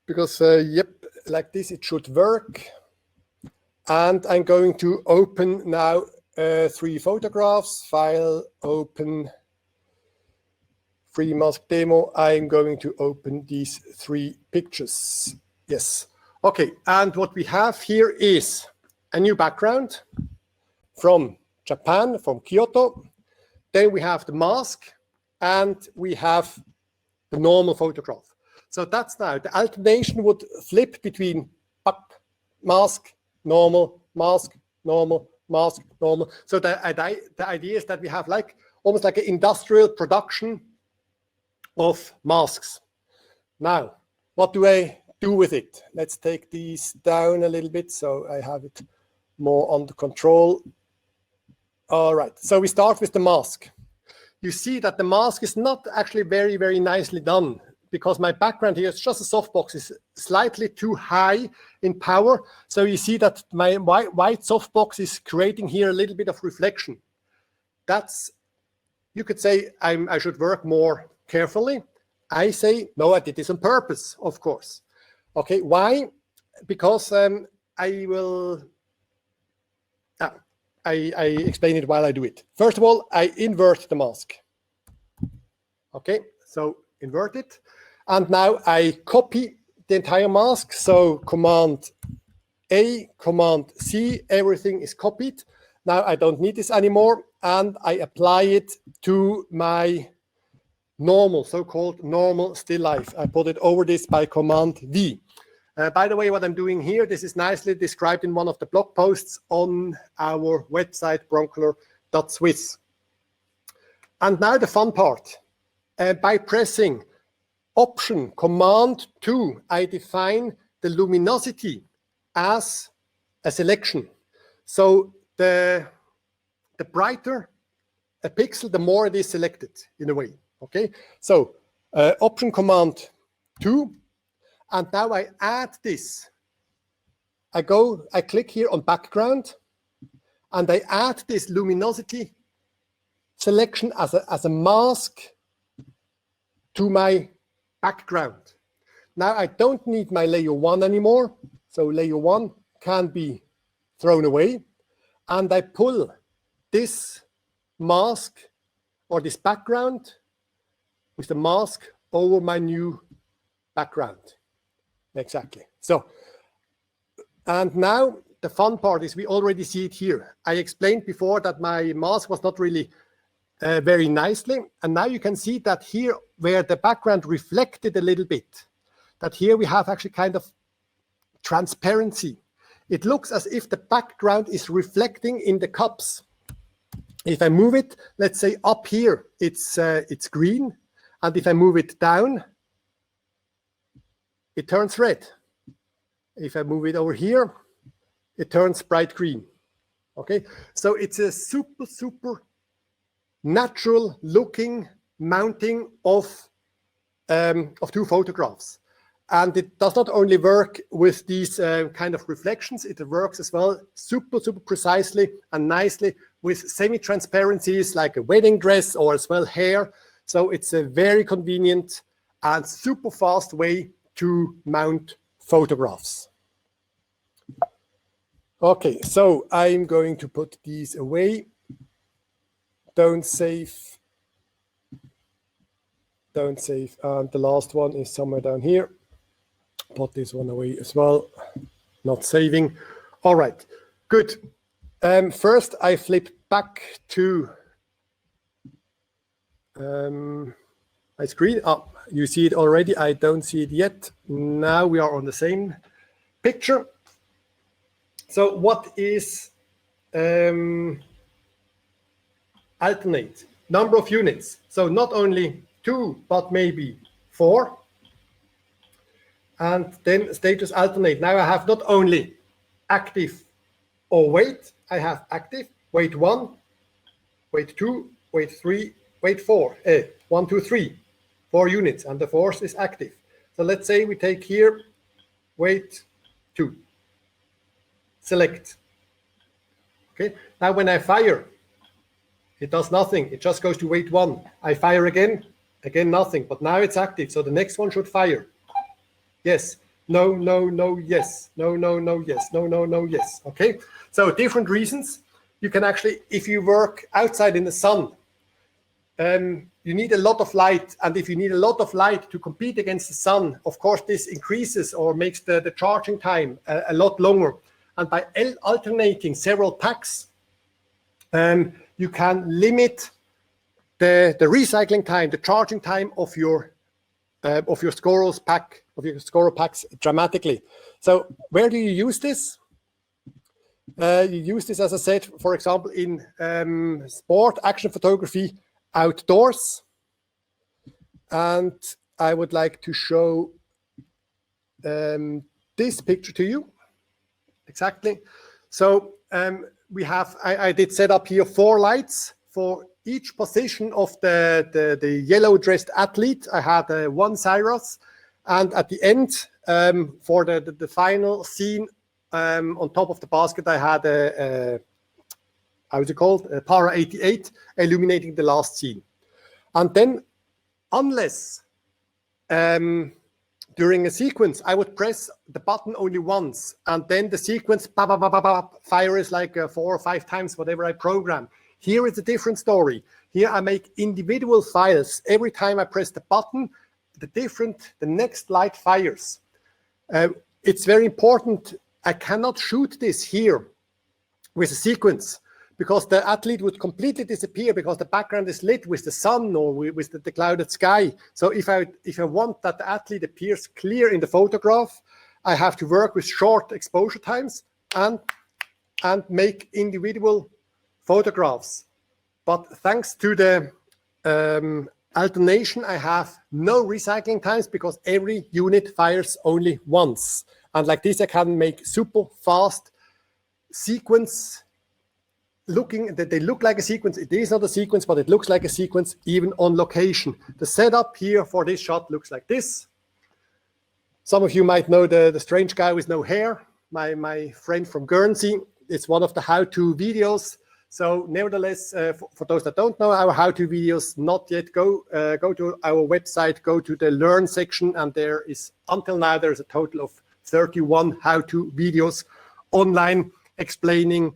Because, yep, like this, it should work. And I'm going to open now 3 photographs. File, open freemask demo, I'm going to open these 3 pictures. Yes. Okay, and what we have here is a new background from Japan, from Kyoto. Then we have the mask, and we have the normal photograph. So that's now, the alternation would flip between mask, normal, mask, normal, mask, normal. So the idea is that we have like almost like an industrial production of masks. Now, what do I do with it? Let's take these down a little bit so I have it more under control. All right, so we start with the mask. You see that the mask is not actually very, very nicely done because my background here is just a softbox, is slightly too high in power. So you see that my white softbox is creating here a little bit of reflection. That's, you could say I should work more carefully. I say, no, I did this on purpose, of course. Okay, why? Because I will, I explain it while I do it. First of all, I invert the mask. Okay, so invert it. And now I copy the entire mask. So Command A, Command C, everything is copied. Now I don't need this anymore. And I apply it to my normal, so-called normal still life. I put it over this by Command V. By the way, what I'm doing here, this is nicely described in one of the blog posts on our website, broncolor.swiss. And now the fun part. By pressing Option Command 2, I define the luminosity as a selection. So the brighter a pixel, the more it is selected in a way. Okay, so Option Command 2. And now I add this. I click here on background, and I add this luminosity selection as a mask to my background. Now I don't need my layer 1 anymore. So layer 1 can be thrown away. And I pull this mask or this background with the mask over my new background. Exactly. So, and now the fun part is we already see it here. I explained before that my mask was not really very nicely. And now you can see that here where the background reflected a little bit, that here we have actually kind of transparency. It looks as if the background is reflecting in the cups. If I move it, let's say up here, it's green. And if I move it down, it turns red. If I move it over here, it turns bright green. Okay, so it's a super, super natural looking mounting of 2 photographs. And it does not only work with these kind of reflections, it works as well super, super precisely and nicely with semi-transparencies like a wedding dress or as well hair. So it's a very convenient and super fast way to mount photographs. Okay, so I'm going to put these away. Don't save. Don't save. And the last one is somewhere down here. Put this one away as well. Not saving. All right, good. First, I flip back to my screen. Oh, you see it already. I don't see it yet. Now we are on the same picture. So what is alternate? Number of units. So not only 2, but maybe 4. And then status alternate. Now I have not only active or wait, I have active, wait 1, wait 2, wait 3, wait 4. 1, 2, 3, 4 units, and the 4th is active. So let's say we take here, wait 2, select. Okay, now when I fire, it does nothing. It just goes to wait 1. I fire again, nothing. But now it's active, so the next one should fire. Yes, no, no, no, yes, no, no, no, yes, no, no, no, yes. Okay, so different reasons. You can actually, if you work outside in the sun, you need a lot of light. And if you need a lot of light to compete against the sun, of course, this increases or makes the charging time a lot longer. And by alternating several packs, you can limit the recycling time, the charging time of your Scoro packs dramatically. So where do you use this? You use this, as I said, for example, in sport, action photography, outdoors. And I would like to show this picture to you. Exactly. So we have, I did set up here 4 lights for each position of the yellow dressed athlete. I had 1 Cyrus, and at the end, for the final scene, on top of the basket, I had how's it called? A Para 88 illuminating the last scene. And then, unless during a sequence, I would press the button only once, and then the sequence fires like 4 or 5 times, whatever I program. Here is a different story. Here I make individual files. Every time I press the button, the next light fires. It's very important. I cannot shoot this here with a sequence, because the athlete would completely disappear because the background is lit with the sun or with the clouded sky. So if I want that the athlete appears clear in the photograph, I have to work with short exposure times and make individual photographs. But thanks to the alternation, I have no recycling times because every unit fires only once. And like this, I can make super fast sequence looking, that they look like a sequence. It is not a sequence, but it looks like a sequence even on location. The setup here for this shot looks like this. Some of you might know the strange guy with no hair, my friend from Guernsey. It's one of the how-to videos. So nevertheless, for those that don't know our how-to videos, not yet, go to our website, go to the Learn section, and there is, until now, there's a total of 31 how-to videos online explaining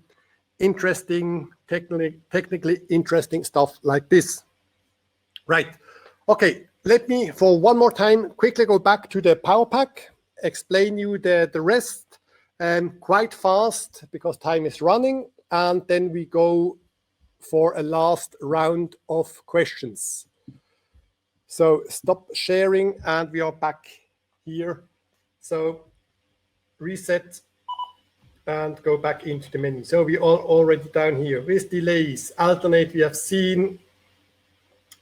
interesting, technically interesting stuff like this. Right. Okay, let me, for one more time, quickly go back to the power pack, explain you the rest quite fast because time is running, and then we go for a last round of questions. So stop sharing, and we are back here. So reset and go back into the menu. So we are already down here with delays, alternate, we have seen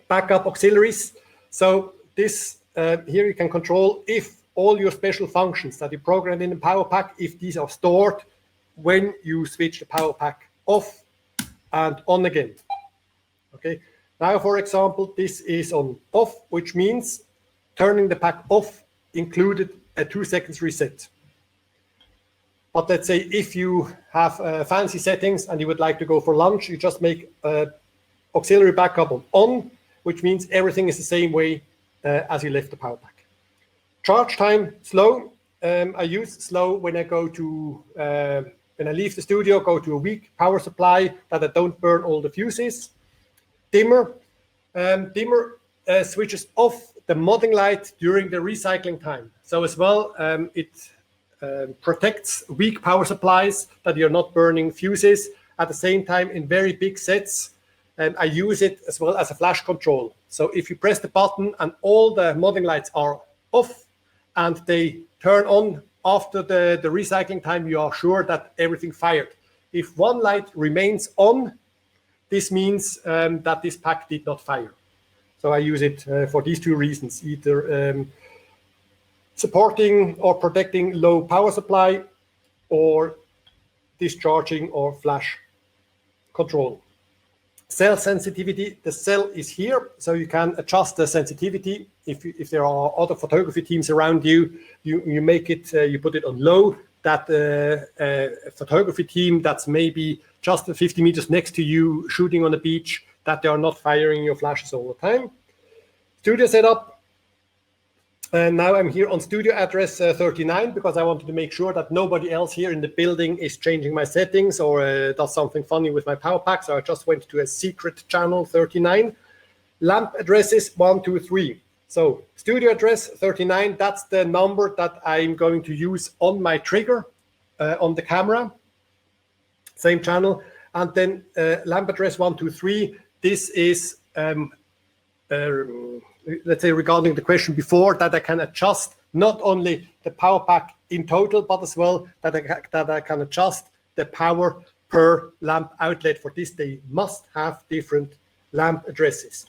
backup auxiliaries. So this here you can control if all your special functions that you programmed in the power pack, if these are stored when you switch the power pack off and on again. Okay, now for example, this is on off, which means turning the pack off included a 2 seconds reset. But let's say if you have fancy settings and you would like to go for lunch, you just make auxiliary backup on, which means everything is the same way as you left the power pack. Charge time, slow. I use slow when I go to, when I leave the studio, go to a weak power supply that I don't burn all the fuses. Dimmer. Dimmer switches off the modding light during the recycling time. So as well, it protects weak power supplies that you're not burning fuses. At the same time, in very big sets, I use it as well as a flash control. So if you press the button and all the modding lights are off and they turn on after the recycling time, you are sure that everything fired. If one light remains on, this means that this pack did not fire. So I use it for these 2 reasons, either supporting or protecting low power supply or discharging or flash control. Cell sensitivity, the cell is here, so you can adjust the sensitivity. If there are other photography teams around you, you make it, you put it on low, that photography team that's maybe just 50 meters next to you shooting on the beach, that they are not firing your flashes all the time. Studio setup. And now I'm here on studio address 39 because I wanted to make sure that nobody else here in the building is changing my settings or does something funny with my power pack. So I just went to a secret channel 39. lamp addresses 1, 2, 3. So studio address 39, that's the number that I'm going to use on my trigger on the camera. Same channel. And then lamp address 1, 2, 3. This is, let's say, regarding the question before, that I can adjust not only the power pack in total, but as well that I can adjust the power per lamp outlet. For this, they must have different lamp addresses.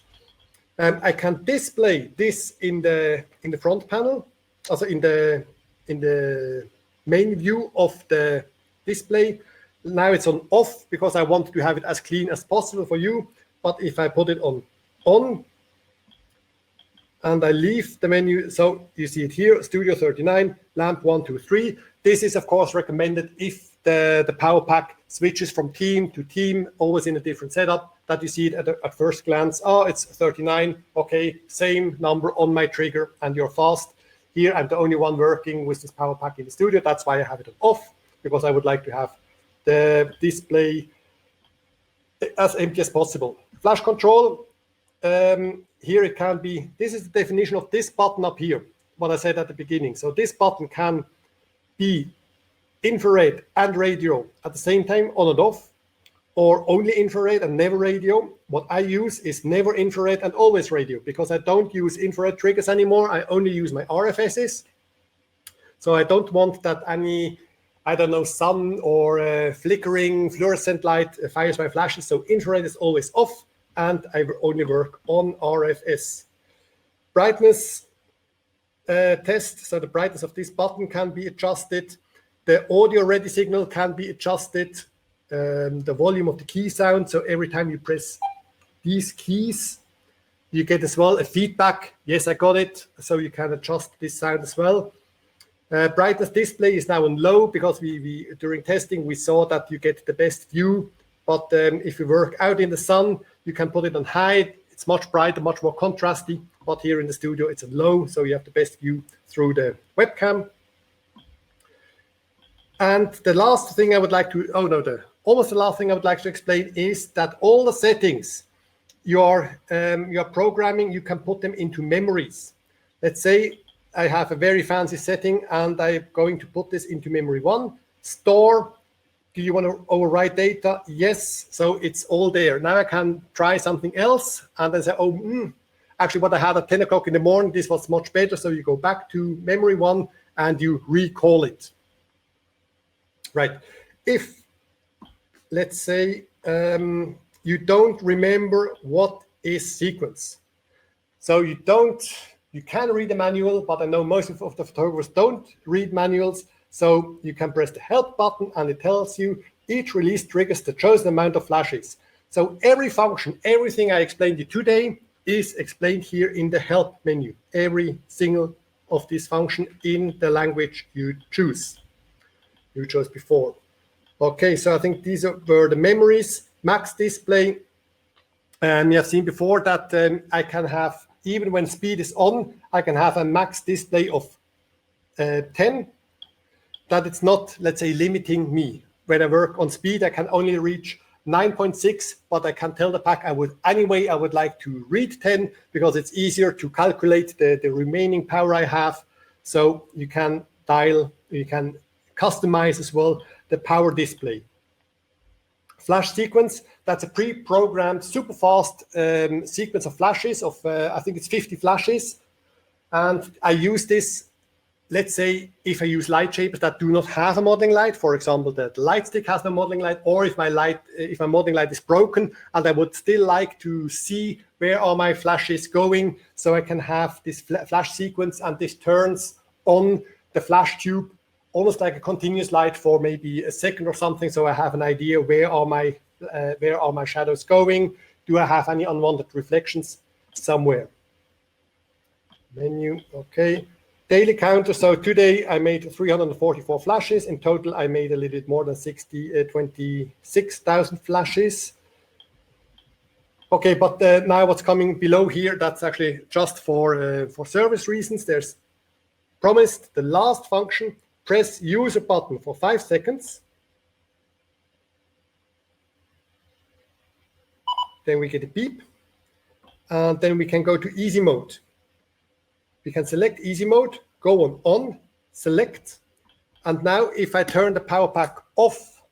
I can display this in the front panel, also in the main view of the display. Now it's on off because I want to have it as clean as possible for you. But if I put it on and I leave the menu, so you see it here, Studio 39, lamp 1, 2, 3. This is of course recommended if the power pack switches from team to team, always in a different setup, that you see it at first glance. Oh, it's 39. Okay, same number on my trigger, and you're fast. Here, I'm the only one working with this power pack in the studio. That's why I have it on off, because I would like to have the display as empty as possible. Flash control, here it can be, this is the definition of this button up here, what I said at the beginning. So this button can be infrared and radio at the same time, on and off, or only infrared and never radio. What I use is never infrared and always radio, because I don't use infrared triggers anymore. I only use my RFSs. So I don't want that any, I don't know, sun or flickering fluorescent light fires my flashes. So infrared is always off, and I only work on RFS. Brightness test. So the brightness of this button can be adjusted. The audio ready signal can be adjusted. The volume of the key sound. So every time you press these keys, you get as well a feedback. Yes, I got it. So you can adjust this sound as well. Brightness display is now on low, because we during testing we saw that you get the best view. But if you work out in the sun, you can put it on high. It's much brighter, much more contrasty. But here in the studio, it's on low, so you have the best view through the webcam. And the last thing I would like to, almost the last thing I would like to explain is that all the settings you're programming, you can put them into memories. Let's say I have a very fancy setting and I'm going to put this into memory 1. Store, do you want to overwrite data? Yes, so it's all there. Now I can try something else and then say, actually what I had at 10 o'clock in the morning, this was much better. So you go back to memory 1 and you recall it. Right. If, let's say, you don't remember what is sequence. So you can read the manual, but I know most of the photographers don't read manuals. So you can press the help button and it tells you each release triggers the chosen amount of flashes. So every function, everything I explained you today is explained here in the help menu. Every single of this function in the language you chose before. Okay, so I think these were the memories. Max display. You have seen before that I can have, even when speed is on, I can have a max display of 10. That it's not, let's say, limiting me. When I work on speed, I can only reach 9.6, but I can tell the pack I would like to read 10, because it's easier to calculate the remaining power I have. So you can customize as well the power display. Flash sequence, that's a pre-programmed super fast sequence of flashes of I think it's 50 flashes, and I use this, let's say, if I use light shapers that do not have a modeling light, for example, the light stick has no modeling light, or if my modeling light is broken and I would still like to see where are my flashes going, so I can have this flash sequence, and this turns on the flash tube almost like a continuous light for maybe a second or something, so I have an idea where are my shadows going, do I have any unwanted reflections somewhere. Menu, okay. Daily counter, so today I made 344 flashes. In total, I made a little bit more than 26,000 flashes. Okay, but now what's coming below here, that's actually just for service reasons. There's promised the last function. Press user button for 5 seconds. Then we get a beep. and then we can go to easy mode. We can select easy mode, go on, select, and now if I turn the power pack off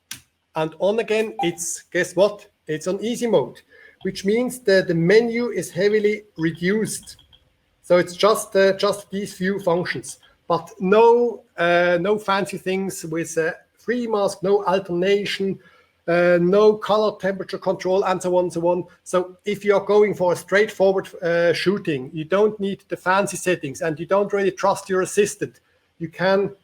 and on again, it's, guess what? It's on easy mode, which means that the menu is heavily reduced. So it's just these few functions, but no fancy things with freemask, no alternation, no color temperature control, and so on and so on. So if you're going for a straightforward shooting, you don't need the fancy settings and you don't really trust your assistant. You can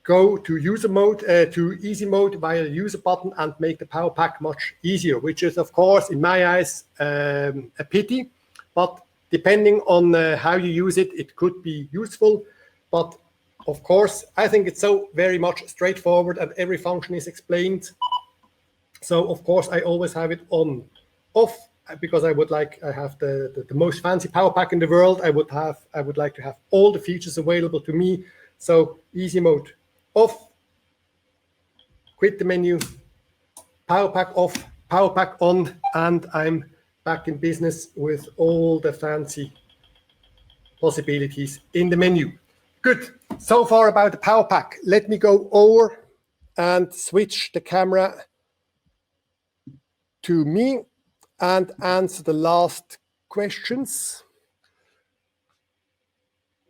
go to user mode, to easy mode via the user button and make the power pack much easier, which is of course in my eyes a pity, but depending on how you use it, it could be useful. But of course, I think it's so very much straightforward and every function is explained. So of course, I always have it on, off, because I have the most fancy power pack in the world. I would like to have all the features available to me. So easy mode off, quit the menu, power pack off, power pack on, and I'm back in business with all the fancy possibilities in the menu. Good. So far about the power pack. Let me go over and switch the camera to me and answer the last questions.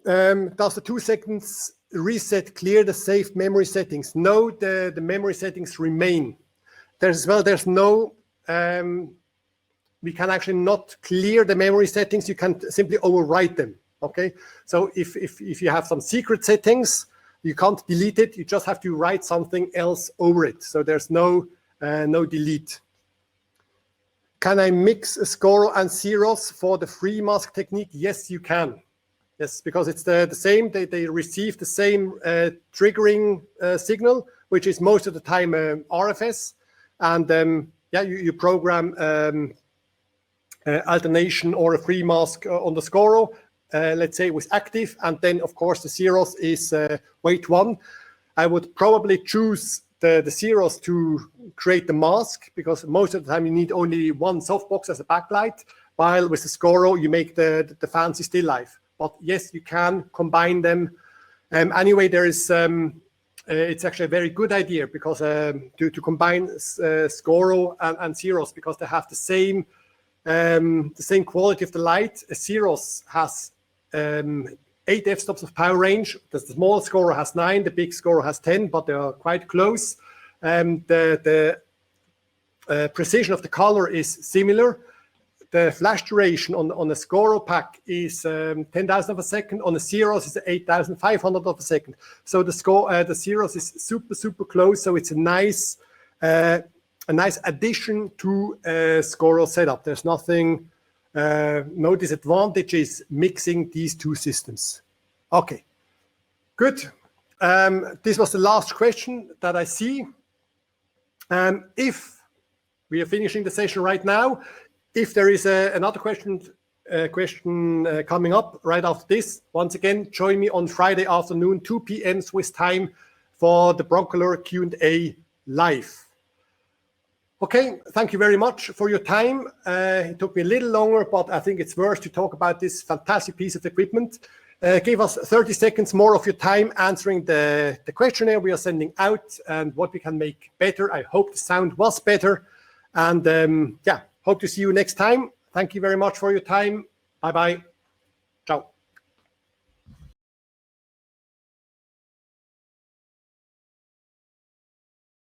Does the 2 seconds reset clear the saved memory settings? No, the memory settings remain. There's no, we can actually not clear the memory settings. You can simply overwrite them. Okay, so if you have some secret settings, you can't delete it. You just have to write something else over it. So there's no delete. Can I mix Scoro and Ceros for the free mask technique? Yes, you can. Yes, because it's the same. They receive the same triggering signal, which is most of the time RFS, and yeah, you program alternation or a free mask on the Scoro. Let's say it was active, and then of course the Ceros is weight 1. I would probably choose the Ceros to create the mask, because most of the time you need only one softbox as a backlight, while with the Scoro you make the fancy still life. But yes, you can combine them. Anyway, there is it's actually a very good idea, because to combine Scoro and Ceros, because they have the same quality of the light. A Ceros has 8 f-stops of power range. The small Scoro has 9, the big Scoro has 10, but they are quite close. The precision of the color is similar. The flash duration on a Scoro pack is 10,000 of a second. On a Ceros is 8,500 of a second. So the Ceros is super close. So it's a nice addition to a Scoro setup. There's nothing. No disadvantages mixing these 2 systems. Okay, good. This was the last question that I see. If we are finishing the session right now, if there is another question coming up right after this, once again, join me on Friday afternoon, 2 p.m. Swiss time, for the broncolor Q&A live. Okay, thank you very much for your time. It took me a little longer, but I think it's worth to talk about this fantastic piece of equipment. Give us 30 seconds more of your time answering the questionnaire we are sending out and what we can make better. I hope the sound was better. And yeah, hope to see you next time. Thank you very much for your time. Bye-bye.